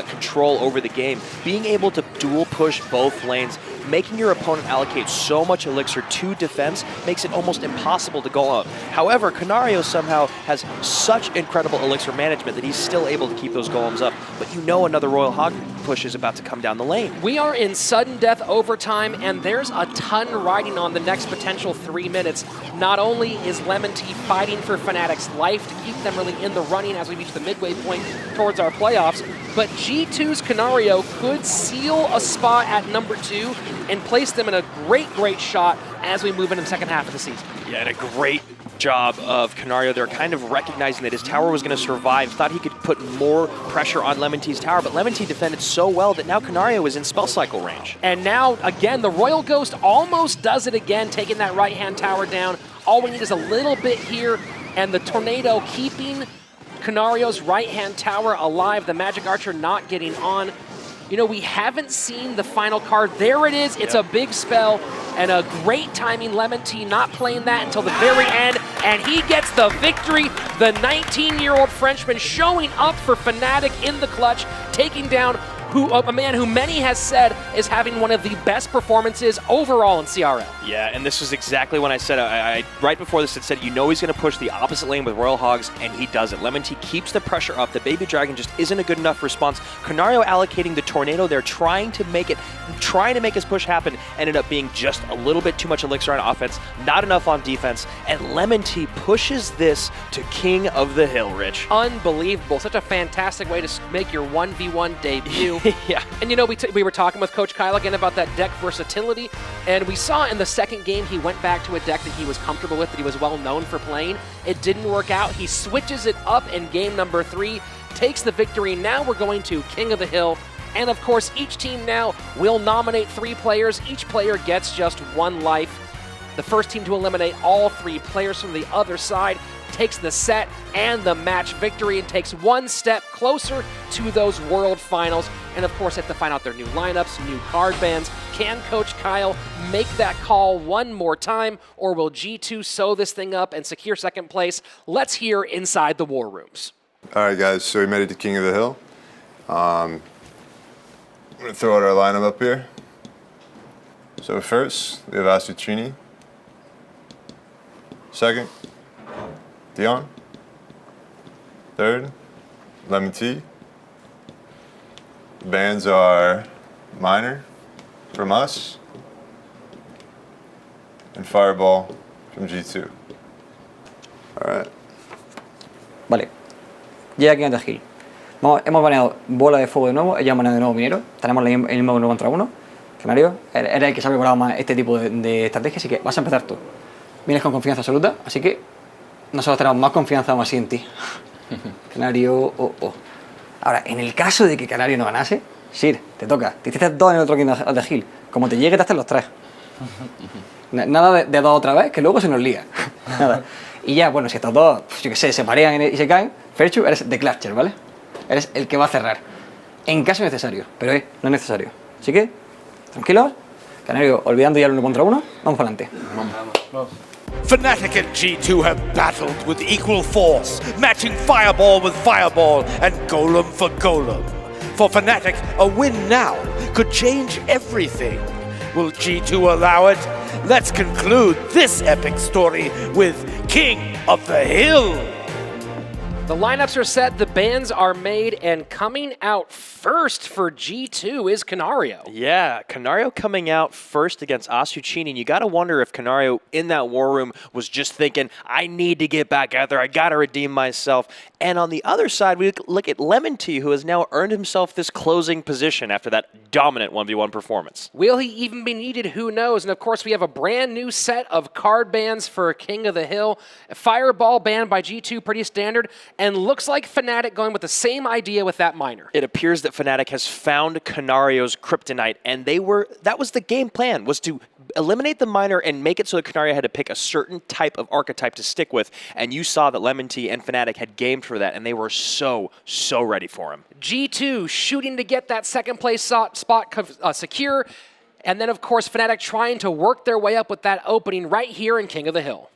control over the game. Being able to dual push both lanes, making your opponent allocate so much elixir to defense makes it almost impossible to go up. However, Canario somehow has such incredible elixir management that he's still able to keep those golems up, but you know another Royal Hog push is about to come down the lane. We are in sudden death overtime, and there's a ton riding on the next potential 3 minutes. Not only is Lemon Tea fighting for Fnatic's life to keep them really in the running as we reach the midway point towards our playoffs, but G2's Canario could seal a spot at number 2 and place them in a great shot as we move into the second half of the season. Yeah, and a great job of Canario there, kind of recognizing that his tower was going to survive, thought he could put more pressure on Lemon Tea's tower, but Lemon Tea defended so well that now Canario is in spell cycle range. And now, again, the Royal Ghost almost does it again, taking that right-hand tower down. All we need is a little bit here, and the Tornado keeping Canario's right-hand tower alive, the Magic Archer not getting on. You know, we haven't seen the final card. There it is. It's a big spell and a great timing. Lemon Tea not playing that until the very end, and he gets the victory. The 19-year-old Frenchman showing up for Fnatic in the clutch, taking down a man who many has said is having one of the best performances overall in CRL. Yeah, and this was exactly when I said, right before this, it said, you know he's going to push the opposite lane with Royal Hogs, and he does it. Lemon Tea keeps the pressure up. The Baby Dragon just isn't a good enough response. Canario allocating the Tornado there, trying to make his push happen, ended up being just a little bit too much elixir on offense, not enough on defense, and Lemon Tea pushes this to King of the Hill, Rich. Unbelievable. Such a fantastic way to make your 1v1 debut. Yeah. And you know, we were talking with Coach Kyle again about that deck versatility, and we saw in the second game he went back to a deck that he was comfortable with, that he was well known for playing. It didn't work out. He switches it up in game number 3, takes the victory. Now we're going to King of the Hill. And of course, each team now will nominate 3 players. Each player gets just 1 life. The first team to eliminate all 3 players from the other side takes the set and the match victory and takes 1 step closer to those World Finals. And of course, have to find out their new lineups, new card bans. Can Coach Kyle make that call one more time, or will G2 sew this thing up and secure second place? Let's hear inside the war rooms. All right, guys, so we made it to King of the Hill. I'm going to throw out our lineup up here. So first, we have Asutrini. Second, Dion. Third, Lemon Tea. Bans are Miner from us and Fireball from G2. All right. Vale. Ya aquí en The Hill. Hemos baneado bola de fuego de nuevo, ya han baneado de nuevo minero. Tenemos el mismo 1 contra 1. Canario, eres el que sabe preparado más este tipo de estrategia, así que vas a empezar tú. Vienes con confianza absoluta, así que nosotros tenemos más confianza aún así en ti. Canario, Ahora, en el caso de que Canario no ganase, Sir, te toca. Te hiciste 2 en el otro King of the Hill. Como te llegue, te haces los 3. Nada de 2 otra vez, que luego se nos lía. Nada. Y ya, bueno, si estos 2, yo qué sé, se parean y se caen, Ferchu, eres The Clutcher, ¿vale? Eres el que va a cerrar. En caso necesario, pero no es necesario. Así que, tranquilos. Canario, olvidando ya el 1 contra 1, vamos para adelante. Vamos. Fnatic and G2 have battled with equal force, matching Fireball with Fireball and Golem for Golem. For Fnatic, a win now could change everything. Will G2 allow it? Let's conclude this epic story with King of the Hill. The lineups are set, the bans are made, and coming out first for G2 is Canario. Yeah, Canario coming out first against Asuchini, and you got to wonder if Canario in that war room was just thinking, I need to get back out there, I got to redeem myself. And on the other side, we look at Lemon Tea, who has now earned himself this closing position after that dominant 1v1 performance. Will he even be needed? Who knows? And of course, we have a brand new set of card bans for King of the Hill. Fireball banned by G2, pretty standard. And looks like Fnatic going with the same idea with that miner. It appears that Fnatic has found Canario's kryptonite, and that was the game plan, was to eliminate the miner and make it so that Canario had to pick a certain type of archetype to stick with. And you saw that Lemon Tea and Fnatic had gamed for that, and they were so ready for him. G2 shooting to get that second place spot secure. And then, of course, Fnatic trying to work their way up with that opening right here in King of the Hill.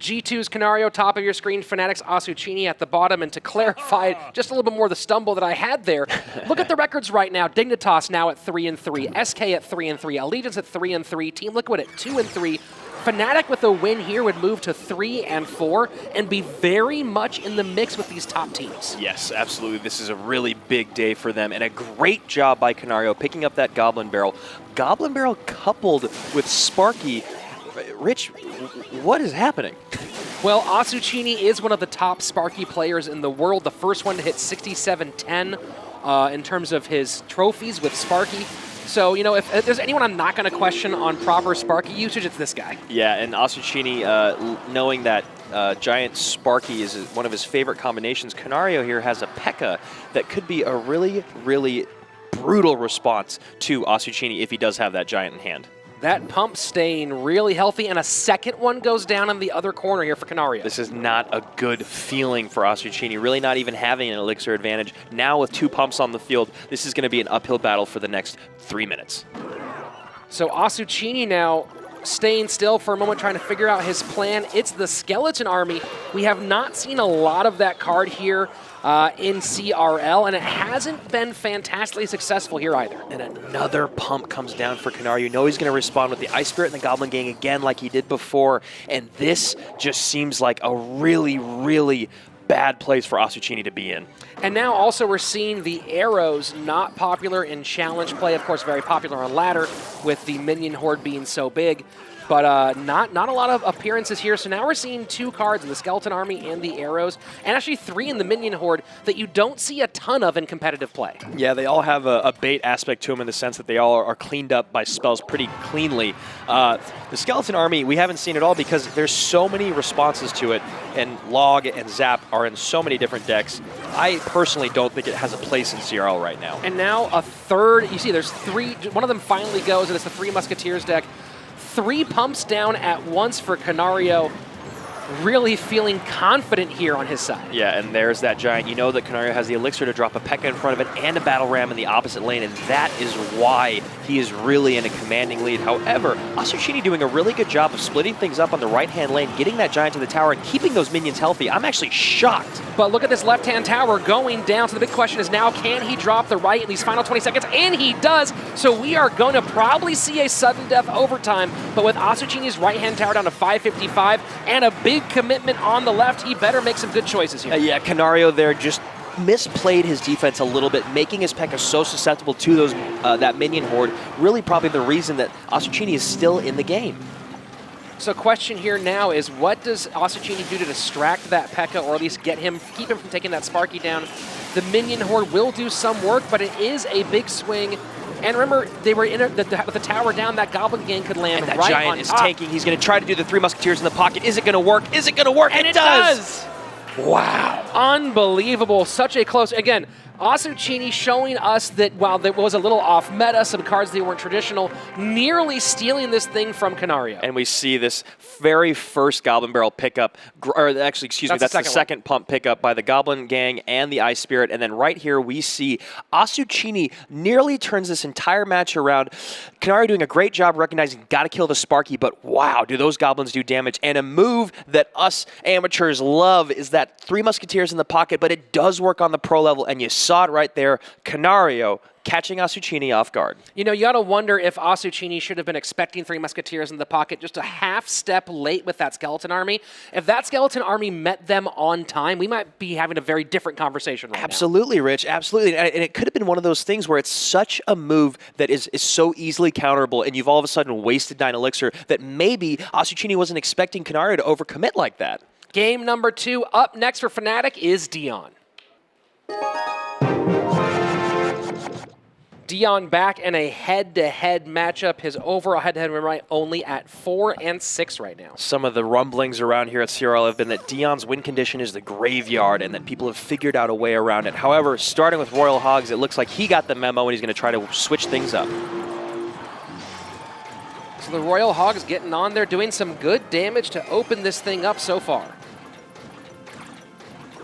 G2's Canario, top of your screen, Fnatic's Asuchini at the bottom. And to clarify just a little bit more the stumble that I had there, look at the records right now. Dignitas now at 3-3, SK at 3-3, Allegiance at 3-3, Team Liquid at 2-3. Fnatic with a win here would move to 3-4 and be very much in the mix with these top teams. Yes, absolutely. This is a really big day for them, and a great job by Canario picking up that Goblin Barrel. Goblin Barrel coupled with Sparky. Rich, what is happening? Well, Asuchini is one of the top Sparky players in the world, the first one to hit 67-10 in terms of his trophies with Sparky. So, you know, if there's anyone I'm not going to question on proper Sparky usage, it's this guy. Yeah, and Asuchini, knowing that Giant Sparky is one of his favorite combinations, Canario here has a P.E.K.K.A. that could be a really brutal response to Asuchini if he does have that Giant in hand. That pump staying really healthy, and a second one goes down in the other corner here for Canario. This is not a good feeling for Asuchini, really not even having an elixir advantage. Now with 2 pumps on the field, this is going to be an uphill battle for the next 3 minutes. So Asuchini now staying still for a moment, trying to figure out his plan. It's the Skeleton Army. We have not seen a lot of that card here in CRL, and it hasn't been fantastically successful here either. And another pump comes down for Canario. You know he's going to respond with the Ice Spirit and the Goblin Gang again like he did before, and this just seems like a really bad place for Asuchini to be in. And now also we're seeing the arrows not popular in challenge play, of course very popular on ladder with the minion horde being so big. But not a lot of appearances here. So now we're seeing 2 cards in the Skeleton Army and the Arrows, and actually 3 in the Minion Horde that you don't see a ton of in competitive play. Yeah, they all have a bait aspect to them in the sense that they all are cleaned up by spells pretty cleanly. The Skeleton Army, we haven't seen it all because there's so many responses to it, and Log and Zap are in so many different decks. I personally don't think it has a place in CRL right now. And now a third, you see there's 3, one of them finally goes, and it's the 3 Musketeers deck. 3 pumps down at once for Canario, really feeling confident here on his side. Yeah, and there's that Giant. You know that Canario has the elixir to drop a P.E.K.K.A. in front of it and a Battle Ram in the opposite lane, and that is why he is really in a commanding lead. However, Asuchini doing a really good job of splitting things up on the right-hand lane, getting that Giant to the tower, and keeping those minions healthy. I'm actually shocked. But look at this left-hand tower going down, so the big question is now, can he drop the right in these final 20 seconds? And he does, so we are going to probably see a sudden death overtime, but with Asuchini's right-hand tower down to 555 and a big commitment on the left, he better make some good choices here. Yeah, Canario there just misplayed his defense a little bit, making his P.E.K.K.A. so susceptible to those that minion horde. Really probably the reason that Asuchini is still in the game. So question here now is, what does Asuchini do to distract that P.E.K.K.A. or at least keep him from taking that Sparky down? The minion horde will do some work, but it is a big swing. And remember, they were in with the tower down, that Goblin Gang could land and that right Giant on is top. tanking. He's going to try to do the 3 Musketeers in the pocket. Is it going to work? Is it going to work? And it does! Wow. Unbelievable. Such a close. Again, Asuchini showing us that while there was a little off meta, some cards that weren't traditional, nearly stealing this thing from Canario. And we see this very first Goblin Barrel pickup, or actually, excuse me, that's the second pump pickup by the Goblin Gang and the Ice Spirit. And then right here we see Asuchini nearly turns this entire match around. Canario doing a great job recognizing, gotta kill the Sparky, but wow, do those Goblins do damage. And a move that us amateurs love is that 3 Musketeers in the pocket, but it does work on the pro level, and you saw it right there. Canario catching Asuchini off guard. You know, you got to wonder if Asuchini should have been expecting 3 Musketeers in the pocket just a half step late with that Skeleton Army. If that Skeleton Army met them on time, we might be having a very different conversation right Absolutely, Rich, absolutely. And it could have been one of those things where it's such a move that is so easily counterable, and you've all of a sudden wasted 9 Elixir that maybe Asuchini wasn't expecting Canario to overcommit like that. Game number 2 up next for Fnatic is Dion. Dion back in a head-to-head matchup. His overall head-to-head win rate only at 4 and 6 right now. Some of the rumblings around here at CRL have been that Dion's win condition is the graveyard and that people have figured out a way around it. However, starting with Royal Hogs, it looks like he got the memo and he's going to try to switch things up. So the Royal Hogs getting on there, doing some good damage to open this thing up so far.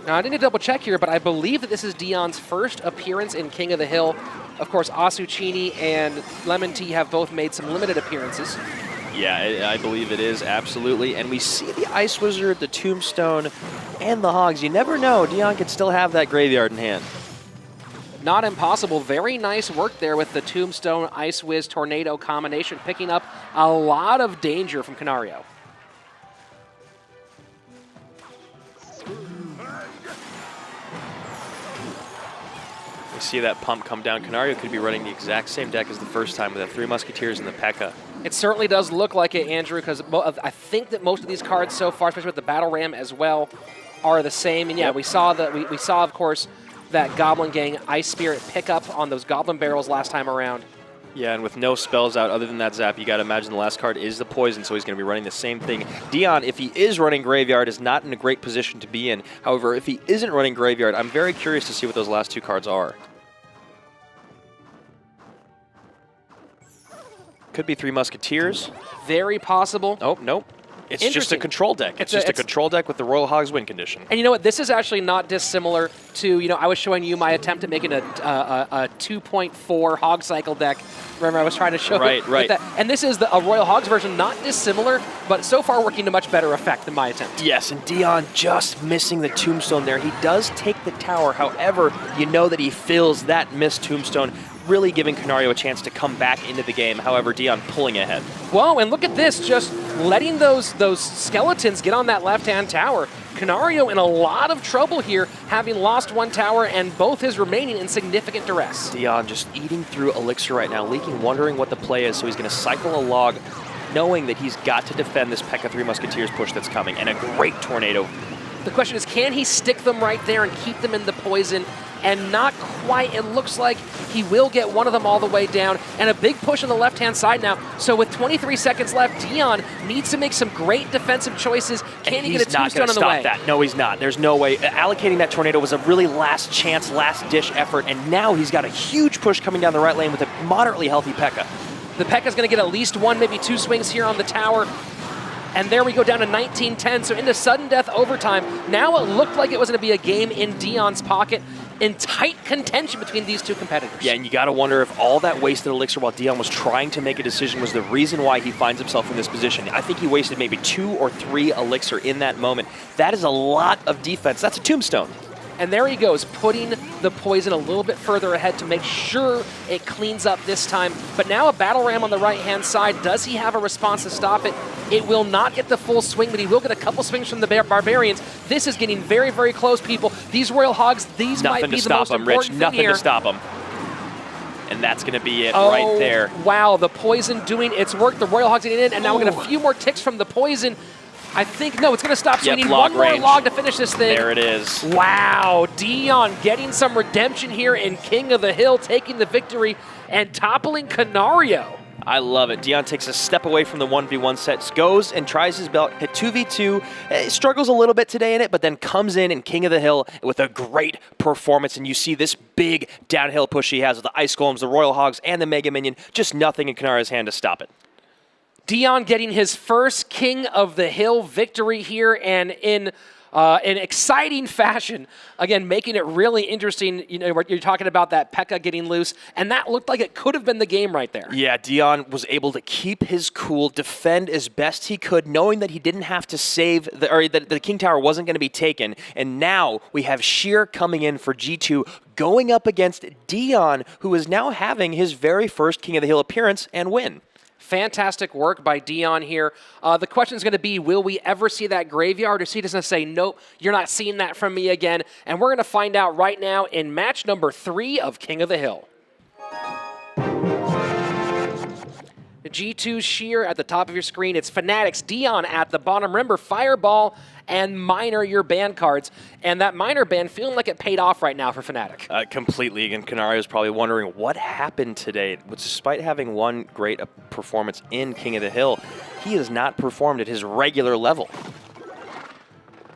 Now, I need to double check here, but I believe that this is Dion's first appearance in King of the Hill. Of course, Asuchini and Lemon Tea have both made some limited appearances. Yeah, I believe it is, absolutely. And we see the Ice Wizard, the Tombstone, and the Hogs. You never know, Dion could still have that graveyard in hand. Not impossible. Very nice work there with the Tombstone, Ice Wiz, Tornado combination, picking up a lot of danger from Canario. We see that pump come down. Canario could be running the exact same deck as the first time with the 3 Musketeers and the P.E.K.K.A. It certainly does look like it, Andrew, because I think that most of these cards so far, especially with the Battle Ram as well, are the same. And yeah, we saw, of course, that Goblin Gang Ice Spirit pickup on those Goblin Barrels last time around. Yeah, and with no spells out other than that zap, you got to imagine the last card is the poison, so he's going to be running the same thing. Dion, if he is running Graveyard, is not in a great position to be in. However, if he isn't running Graveyard, I'm very curious to see what those last 2 cards are. Could be 3 Musketeers. Very possible. Oh, nope. It's just a control deck. It's just a control deck with the Royal Hogs win condition. And you know what? This is actually not dissimilar to, you know, I was showing you my attempt at making a 2.4 Hog Cycle deck. Remember, I was trying to show right. that. And this is a Royal Hogs version, not dissimilar, but so far working to much better effect than my attempt. Yes, and Dion just missing the Tombstone there. He does take the tower. However, you know that he fills that missed Tombstone, really giving Canario a chance to come back into the game. However, Dion pulling ahead. Whoa, and look at this, just letting those skeletons get on that left-hand tower. Canario in a lot of trouble here, having lost 1 tower and both his remaining in significant duress. Dion just eating through Elixir right now, leaking, wondering what the play is, so he's going to cycle a log, knowing that he's got to defend this P.E.K.K.A. 3 Musketeers push that's coming, and a great Tornado. The question is, can he stick them right there and keep them in the poison? And not quite. It looks like he will get one of them all the way down. And a big push on the left-hand side now. So with 23 seconds left, Dion needs to make some great defensive choices. Can he get a Tombstone on the way? He's not going to stop that. No, he's not. There's no way. Allocating that Tornado was a really last-chance, last-dish effort. And now he's got a huge push coming down the right lane with a moderately healthy P.E.K.K.A. The P.E.K.K.A. is going to get at least 1, maybe 2 swings here on the tower. And there we go down to 19-10, so into sudden death overtime. Now it looked like it was going to be a game in Dion's pocket, in tight contention between these 2 competitors. Yeah, and you got to wonder if all that wasted Elixir while Dion was trying to make a decision was the reason why he finds himself in this position. I think he wasted maybe 2 or 3 Elixir in that moment. That is a lot of defense. That's a Tombstone. And there he goes, putting the poison a little bit further ahead to make sure it cleans up this time. But now a Battle Ram on the right-hand side. Does he have a response to stop it? It will not get the full swing, but he will get a couple swings from the Barbarians. This is getting very, very close, people. These Royal Hogs, these might be the most important thing Nothing here. to stop him. And that's going to be it right there. Wow, the poison doing its work. The Royal Hogs getting in, and now we're going to a few more ticks from the poison. I think, no, it's going to stop, so we need one more log to finish this thing. There it is. Wow, Dion getting some redemption here in King of the Hill, taking the victory and toppling Canario. I love it. Dion takes a step away from the 1v1 sets, goes and tries his belt, hit 2v2, struggles a little bit today in it, but then comes in King of the Hill with a great performance, and you see this big downhill push he has with the Ice Golems, the Royal Hogs, and the Mega Minion, just nothing in Kanara's hand to stop it. Dion getting his first King of the Hill victory here, and in an exciting fashion. Again, making it really interesting. You know, you're talking about that P.E.K.K.A getting loose, and that looked like it could have been the game right there. Yeah, Dion was able to keep his cool, defend as best he could, knowing that he didn't have to save, that the King Tower wasn't going to be taken. And now we have Sheer coming in for G2, going up against Dion, who is now having his very first King of the Hill appearance and win. Fantastic work by Dion here. The question is going to be, will we ever see that graveyard? Or is he just going to say, nope, you're not seeing that from me again? And we're going to find out right now in match number 3 of King of the Hill. G2 Sheer at the top of your screen. It's Fnatic's Dion at the bottom. Remember, Fireball and Miner, your ban cards. And that Miner ban feeling like it paid off right now for Fnatic. Completely. And Canario is probably wondering what happened today. Despite having one great performance in King of the Hill, he has not performed at his regular level.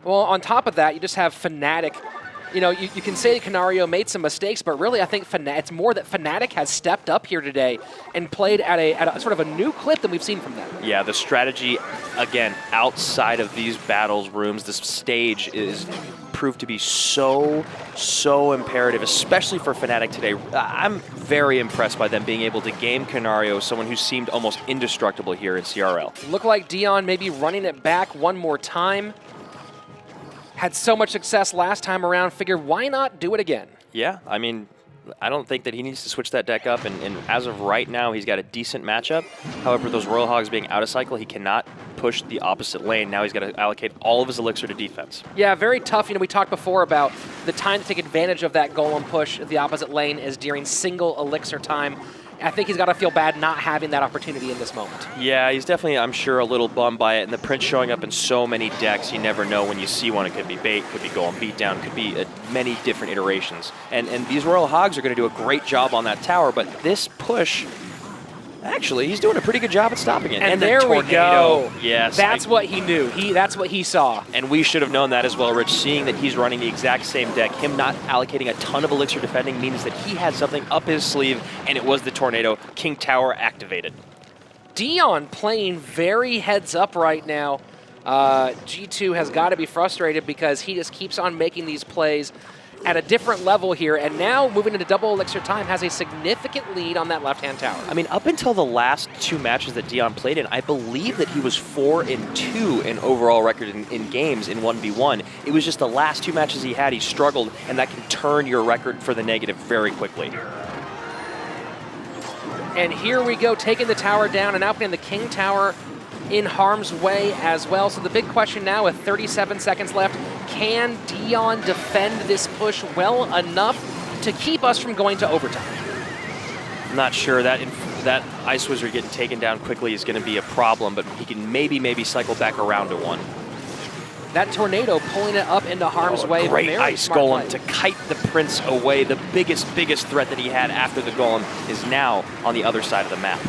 Well, on top of that, you just have Fnatic. You know, you can say Canario made some mistakes, but really I think it's more that Fnatic has stepped up here today and played at a sort of a new clip than we've seen from them. Yeah, the strategy, again, outside of these battles rooms, this stage is proved to be so imperative, especially for Fnatic today. I'm very impressed by them being able to game Canario, someone who seemed almost indestructible here in CRL. Looked like Dion maybe running it back one more time. Had so much success last time around, figured why not do it again? Yeah, I mean, I don't think that he needs to switch that deck up, and as of right now, he's got a decent matchup. However, those Royal Hogs being out of cycle, he cannot push the opposite lane. Now he's got to allocate all of his elixir to defense. Yeah, very tough. You know, we talked before about the time to take advantage of that golem push at the opposite lane is during single elixir time. I think he's got to feel bad not having that opportunity in this moment. Yeah, he's definitely, I'm sure, a little bummed by it. And the Prince showing up in so many decks, you never know when you see one. It could be bait, could be golem beatdown, could be many different iterations. And these Royal Hogs are going to do a great job on that tower, but this push, actually, he's doing a pretty good job at stopping it. And there we go. Yes. That's what he knew. That's what he saw. And we should have known that as well, Rich. Seeing that he's running the exact same deck, him not allocating a ton of elixir defending means that he had something up his sleeve, and it was the Tornado. King Tower activated. Dion playing very heads up right now. G2 has got to be frustrated because he just keeps on making these plays at a different level here, and now moving into double elixir time has a significant lead on that left-hand tower. I mean, up until the last 2 matches that Dion played in, I believe that he was 4-2 in overall record in games in 1v1. It was just the last 2 matches he had, he struggled, and that can turn your record for the negative very quickly. And here we go, taking the tower down and now putting the King Tower in harm's way as well. So the big question now with 37 seconds left, can Dion defend this push well enough to keep us from going to overtime? I'm not sure. That Ice Wizard getting taken down quickly is going to be a problem, but he can maybe cycle back around to one. That Tornado pulling it up into harm's way. Great Very Ice Golem to kite the Prince away. The biggest threat that he had after the Golem is now on the other side of the map.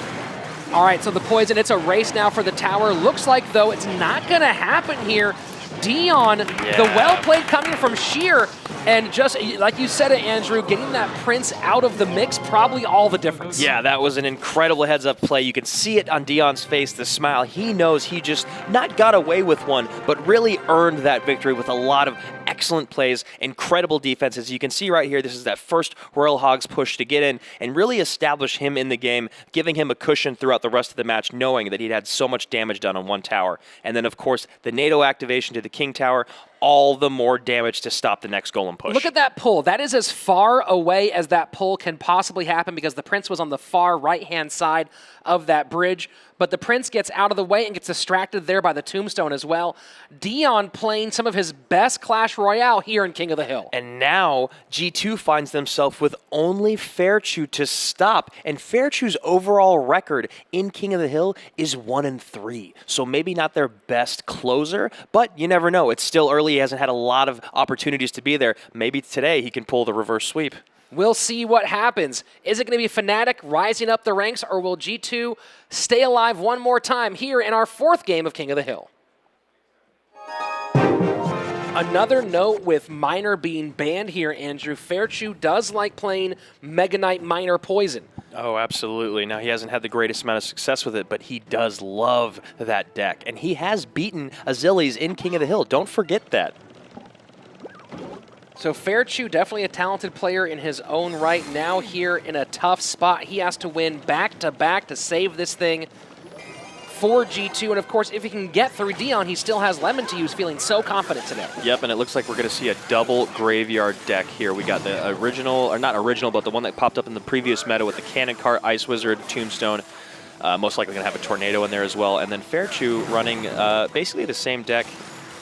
All right, so the poison, it's a race now for the tower. Looks like, though, it's not going to happen here. Dion, the well played coming from Sheer, and just like you said it, Andrew, getting that Prince out of the mix, probably all the difference. Yeah, that was an incredible heads-up play. You can see it on Dion's face, the smile. He knows he just not got away with one, but really earned that victory with a lot of excellent plays, incredible defenses. You can see right here, this is that first Royal Hogs push to get in and really establish him in the game, giving him a cushion throughout the rest of the match, knowing that he'd had so much damage done on one tower. And then, of course, the NATO activation to the King Tower, all the more damage to stop the next Golem push. Look at that pull. That is as far away as that pull can possibly happen because the Prince was on the far right-hand side of that bridge. But the Prince gets out of the way and gets distracted there by the Tombstone as well. Dion playing some of his best Clash Royale here in King of the Hill. And now G2 finds themselves with only Fairchew to stop. And Fairchew's overall record in King of the Hill is 1-3. So maybe not their best closer, but you never know. It's still early. He hasn't had a lot of opportunities to be there. Maybe today he can pull the reverse sweep. We'll see what happens. Is it going to be Fnatic rising up the ranks, or will G2 stay alive one more time here in our 4th game of King of the Hill? Another note with Miner being banned here, Andrew. Fairchew does like playing Mega Knight Miner Poison. Oh, absolutely. Now, he hasn't had the greatest amount of success with it, but he does love that deck. And he has beaten Azilies in King of the Hill. Don't forget that. So Fairchew, definitely a talented player in his own right. Now here in a tough spot. He has to win back-to-back to save this thing for G2. And of course, if he can get through Dion, he still has Lemon to use, feeling so confident today. Yep, and it looks like we're going to see a double graveyard deck here. We got the original, or not original, but the one that popped up in the previous meta with the Cannon Cart, Ice Wizard, Tombstone. Most likely going to have a Tornado in there as well. And then Fairchew running basically the same deck.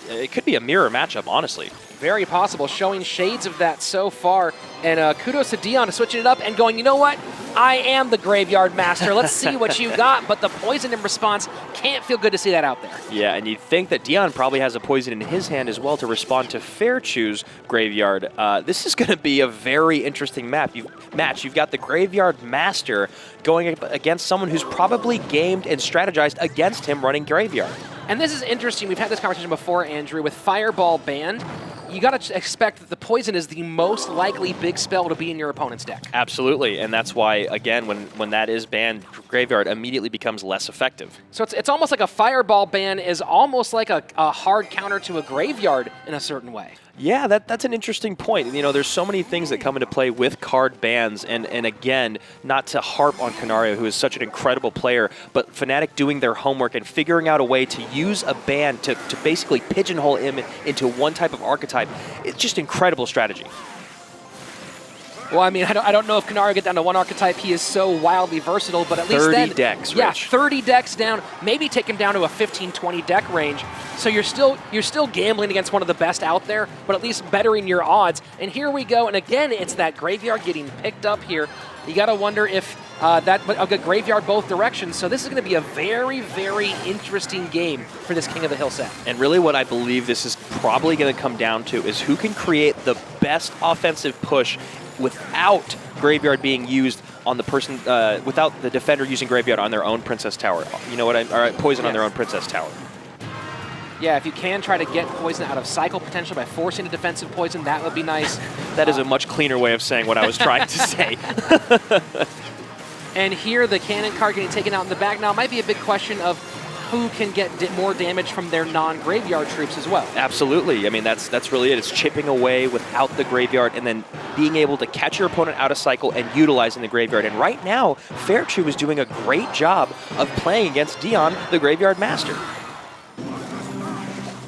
It could be a mirror matchup, honestly. Very possible, showing shades of that so far. And kudos to Dion switching it up and going, you know what? I am the Graveyard Master. Let's see what you got. But the poison in response, can't feel good to see that out there. Yeah, and you'd think that Dion probably has a poison in his hand as well to respond to Fairchew's Graveyard. This is going to be a very interesting match. You've got the Graveyard Master going against someone who's probably gamed and strategized against him running Graveyard. And this is interesting. We've had this conversation before, Andrew, with Fireball banned. You got to expect that the poison is the most likely big spell to be in your opponent's deck. Absolutely, and that's why, again, when that is banned, Graveyard immediately becomes less effective. So it's almost like a Fireball ban is almost like a hard counter to a Graveyard in a certain way. Yeah, that's an interesting point. You know, there's so many things that come into play with card bans, and again, not to harp on Canario, who is such an incredible player, but Fnatic doing their homework and figuring out a way to use a ban to basically pigeonhole him into one type of archetype. It's just incredible strategy. Well, I mean, I don't know if Canario get down to one archetype. He is so wildly versatile, but at least 30 decks, yeah, Rich. 30 decks down. Maybe take him down to a 15, 20 deck range. So you're still gambling against one of the best out there, but at least bettering your odds. And here we go. And again, it's that Graveyard getting picked up here. You got to wonder if I'll get Graveyard both directions. So this is going to be a very, very interesting game for this King of the Hill set. And really what I believe this is probably going to come down to is who can create the best offensive push without Graveyard being used on the person, without the defender using Graveyard on their own Princess Tower. You know what? Poison on their own Princess Tower. Yeah, if you can try to get poison out of cycle potential by forcing a defensive poison, that would be nice. That is a much cleaner way of saying what I was trying to say. And here, the Cannon Cart getting taken out in the back now might be a big question of who can get more damage from their non-Graveyard troops as well. Absolutely. I mean, that's really it. It's chipping away without the Graveyard and then being able to catch your opponent out of cycle and utilizing the Graveyard. And right now, Fairchew is doing a great job of playing against Dion, the Graveyard Master.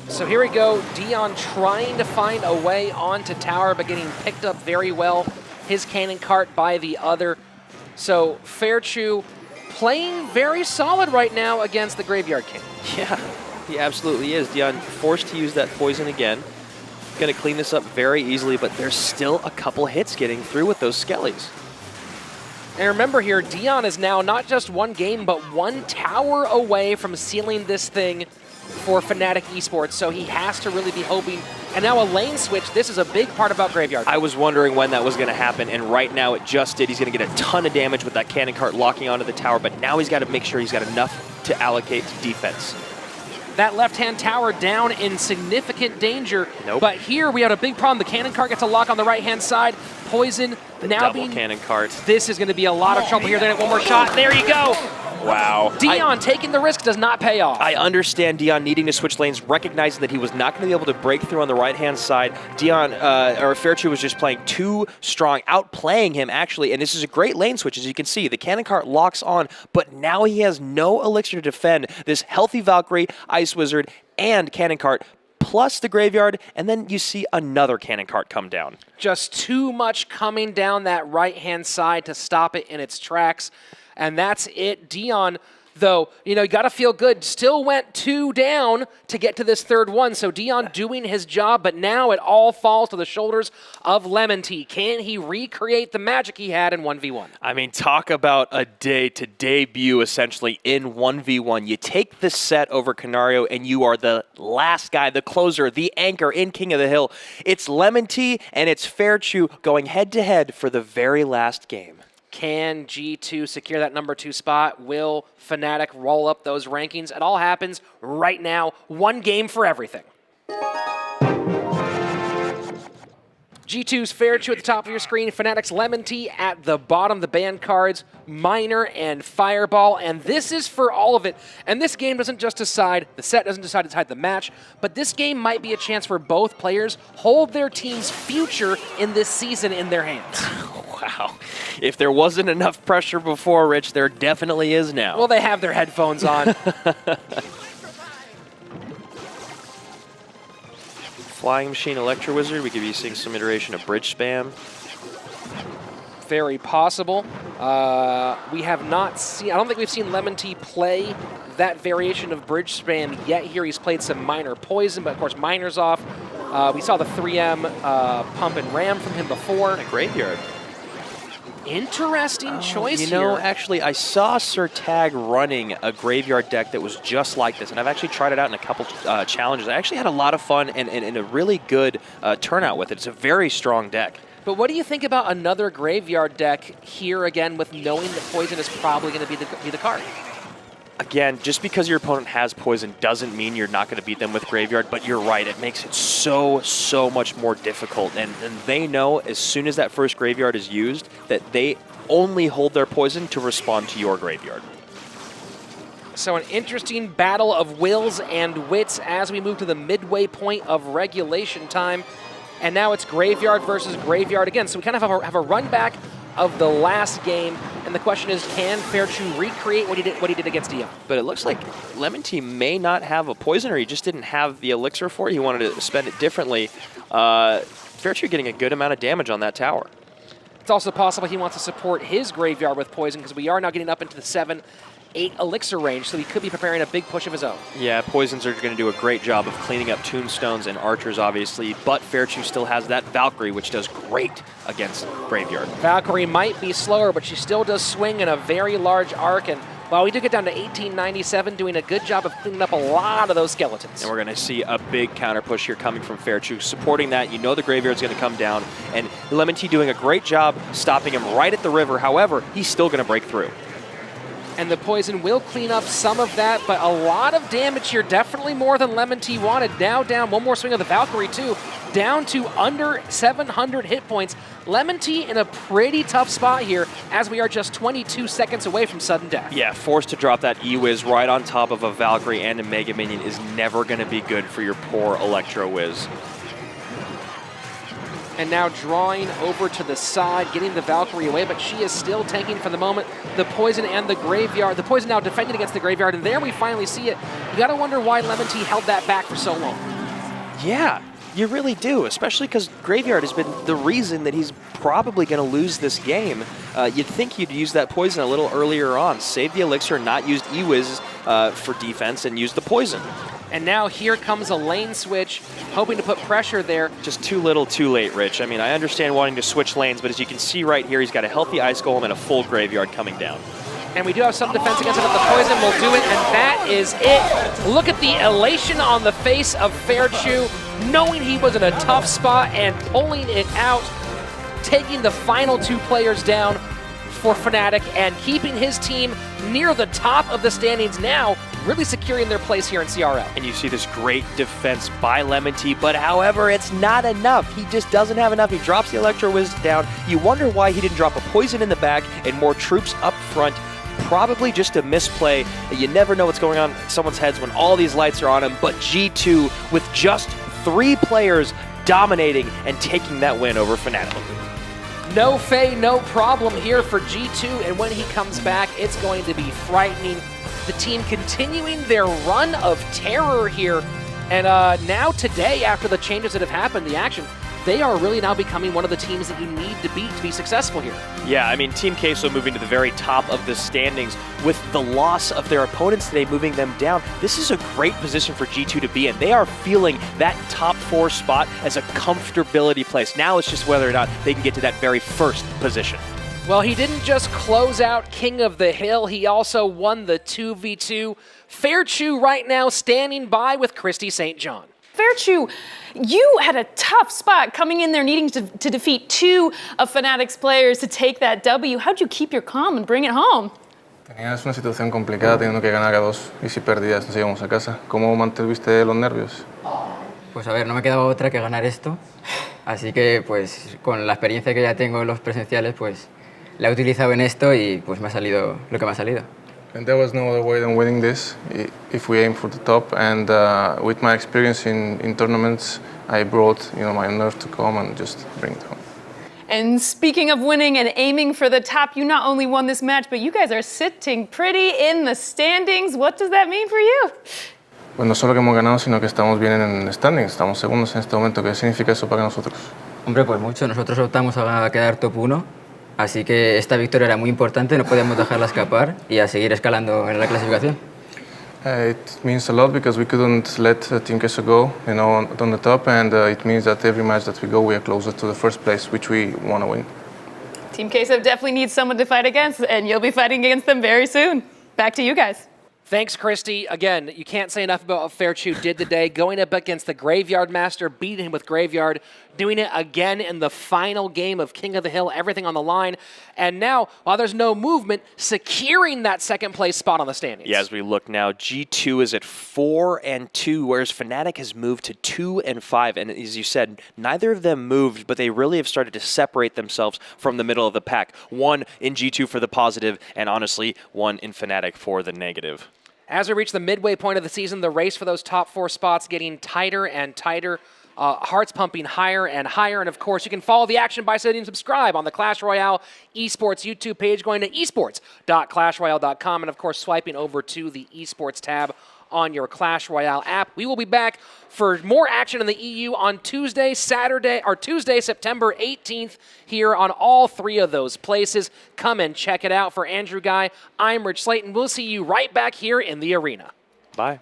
So here we go, Dion trying to find a way onto tower, but getting picked up very well. His Cannon Cart by the other. So Fairchew playing very solid right now against the Graveyard King. Yeah, he absolutely is. Dion forced to use that poison again. Going to clean this up very easily, but there's still a couple hits getting through with those Skellies. And remember here, Dion is now not just one game, but one tower away from sealing this thing for Fnatic Esports, so he has to really be hoping. And now a lane switch, this is a big part about Graveyard. I was wondering when that was going to happen, and right now it just did. He's going to get a ton of damage with that Cannon Cart locking onto the tower, but now he's got to make sure he's got enough to allocate to defense. That left-hand tower down in significant danger. Nope. But here we have a big problem. The Cannon Cart gets a lock on the right-hand side. Poison now double being... Cannon Cart. This is going to be a lot of trouble here. Then one more shot. There you go. Wow. Dion taking the risk does not pay off. I understand Dion needing to switch lanes, recognizing that he was not going to be able to break through on the right-hand side. Fairchew was just playing too strong, outplaying him, actually, and this is a great lane switch, as you can see. The Cannon Cart locks on, but now he has no elixir to defend this healthy Valkyrie, Ice Wizard, and Cannon Cart, plus the Graveyard, and then you see another Cannon Cart come down. Just too much coming down that right-hand side to stop it in its tracks. And that's it. Dion Though, you got to feel good. Still went 2 down to get to this third one. So Dion doing his job, but now it all falls to the shoulders of Lemon Tea. Can he recreate the magic he had in 1v1? I mean, talk about a day to debut essentially in 1v1. You take the set over Canario and you are the last guy, the closer, the anchor in King of the Hill. It's Lemon Tea and it's Fairchew going head to head for the very last game. Can G2 secure that number 2 spot? Will Fnatic roll up those rankings? It all happens right now. One game for everything. G2's Fairchew at the top of your screen, Fnatic's Lemon Tea at the bottom, the banned cards, Miner and Fireball, and this is for all of it. And this game doesn't just decide, the set doesn't decide to decide the match, but this game might be a chance where both players hold their team's future in this season in their hands. Wow. If there wasn't enough pressure before, Rich, there definitely is now. Well, they have their headphones on. Flying Machine Electro Wizard, we could be seeing some iteration of bridge spam. Very possible. We have not seen, I don't think we've seen Lemon Tea play that variation of bridge spam yet here. He's played some Miner Poison, but of course Miner's off. We saw the 3M pump and ram from him before. A Graveyard. Interesting choice here. Actually, I saw Sir Tag running a Graveyard deck that was just like this, and I've actually tried it out in a couple challenges. I actually had a lot of fun and a really good turnout with it. It's a very strong deck. But what do you think about another Graveyard deck here again with knowing that Poison is probably going to be the card? Again, just because your opponent has Poison doesn't mean you're not going to beat them with Graveyard, but you're right. It makes it so much more difficult. And they know as soon as that first Graveyard is used that they only hold their Poison to respond to your Graveyard. So an interesting battle of wills and wits as we move to the midway point of regulation time. And now it's Graveyard versus Graveyard again. So we kind of have a run back of the last game, and the question is, can Fairchew recreate what he did against Dion? But it looks like Lemon Tea may not have a poison, or he just didn't have the elixir for it. He wanted to spend it differently. Fairchew getting a good amount of damage on that tower. It's also possible he wants to support his Graveyard with poison, because we are now getting up into the 7-8 elixir range, so he could be preparing a big push of his own. Yeah, poisons are going to do a great job of cleaning up tombstones and archers, obviously, but Fairchew still has that Valkyrie, which does great against Graveyard. Valkyrie might be slower, but she still does swing in a very large arc, and while we do get down to 1897, doing a good job of cleaning up a lot of those skeletons. And we're going to see a big counter push here coming from Fairchew, supporting that. You know the Graveyard's going to come down, and Lemon Tea doing a great job stopping him right at the river. However, he's still going to break through. And the poison will clean up some of that, but a lot of damage here, definitely more than Lemon Tea wanted. Now down, one more swing of the Valkyrie too, down to under 700 hit points. Lemon Tea in a pretty tough spot here, as we are just 22 seconds away from sudden death. Yeah, forced to drop that E-Wiz right on top of a Valkyrie and a Mega Minion is never going to be good for your poor Electro Wiz. And now drawing over to the side, getting the Valkyrie away, but she is still tanking for the moment. The poison and the Graveyard. The poison now defending against the Graveyard, and there we finally see it. You gotta wonder why Lemon Tea held that back for so long. Yeah, you really do, especially because Graveyard has been the reason that he's probably going to lose this game. You'd think he'd use that poison a little earlier on, save the elixir, not used E-Wiz for defense, and use the poison. And now here comes a lane switch, hoping to put pressure there. Just too little, too late, Rich. I mean, I understand wanting to switch lanes, but as you can see right here, he's got a healthy Ice Golem and a full Graveyard coming down. And we do have some defense against it, but the poison will do it, and that is it. Look at the elation on the face of Fairchew, knowing he was in a tough spot and pulling it out, taking the final 2 players down for Fnatic and keeping his team near the top of the standings now, really securing their place here in CRL. And you see this great defense by Lemon Tea, but however, it's not enough. He just doesn't have enough. He drops the Electro Wiz down. You wonder why he didn't drop a poison in the back and more troops up front. Probably just a misplay. You never know what's going on in someone's heads when all these lights are on him, but G2 with just 3 players dominating and taking that win over Fnatic. No Faye, no problem here for G2, and when he comes back, it's going to be frightening. The team continuing their run of terror here, and now today, after the changes that have happened, the action, they are really now becoming one of the teams that you need to beat to be successful here. Yeah, I mean, Team Queso moving to the very top of the standings with the loss of their opponents today, moving them down. This is a great position for G2 to be in. They are feeling that top 4 spot as a comfortability place. Now it's just whether or not they can get to that very first position. Well, he didn't just close out King of the Hill, he also won the 2v2. Fairchu right now standing by with Christy St. John. Fairchu, you had a tough spot coming in there needing to defeat 2 of Fnatic's players to take that W. How'd you keep your calm and bring it home? Tenías una situación complicada teniendo que ganar a 2 y si perdías nos íbamos a casa. ¿Cómo mantuviste los nervios? Pues a ver, no me quedaba otra que ganar esto, así que pues con la experiencia que ya tengo en los presenciales, pues la he utilizado en esto y pues me ha salido lo que me ha salido. And there was no other way than winning this if we aim for the top. And with my experience in tournaments, I brought my nerve to come and just bring it home. And speaking of winning and aiming for the top, you not only won this match, but you guys are sitting pretty in the standings. What does that mean for you? Pues no solo que hemos ganado, sino que estamos bien en el standing. Estamos segundos en este momento. ¿Qué significa eso para nosotros? Hombre, pues mucho. Nosotros optamos a quedar top 1, así que esta victoria era muy importante, no podíamos dejarla escapar y a seguir escalando en la clasificación. It means a lot because we couldn't let Team Queso go, on the top, and it means that every match that we go, we are closer to the first place, which we want to win. Team Queso definitely needs someone to fight against, and you'll be fighting against them very soon. Back to you guys. Thanks, Christy. Again, you can't say enough about what Fairchu did today, going up against the Graveyard Master, beating him with Graveyard, doing it again in the final game of King of the Hill, everything on the line. And now, while there's no movement, securing that second place spot on the standings. Yeah, as we look now, G2 is at 4-2, whereas Fnatic has moved to 2-5. And as you said, neither of them moved, but they really have started to separate themselves from the middle of the pack. One in G2 for the positive, and honestly, one in Fnatic for the negative. As we reach the midway point of the season, the race for those top 4 spots getting tighter and tighter, hearts pumping higher and higher. And of course, you can follow the action by sitting and subscribe on the Clash Royale Esports YouTube page, going to esports.clashroyale.com, and of course, swiping over to the Esports tab on your Clash Royale app. We will be back for more action in the EU on Tuesday, September 18th, here on all 3 of those places. Come and check it out. For Andrew Guy, I'm Rich Slayton. We'll see you right back here in the arena. Bye.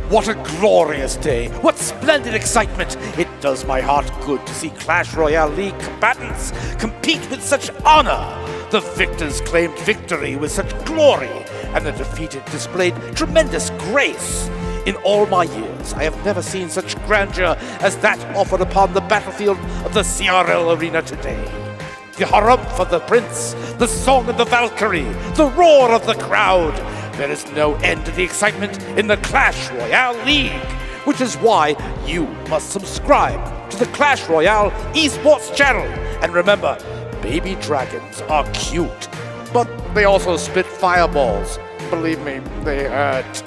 What a glorious day. What splendid excitement. It does my heart good to see Clash Royale League combatants compete with such honor. The victors claimed victory with such glory, and the defeated displayed tremendous grace. In all my years, I have never seen such grandeur as that offered upon the battlefield of the CRL arena today. The harumph of the prince, the song of the Valkyrie, the roar of the crowd. There is no end to the excitement in the Clash Royale League, which is why you must subscribe to the Clash Royale Esports channel. And remember, baby dragons are cute, but they also spit fireballs. Believe me, they hurt.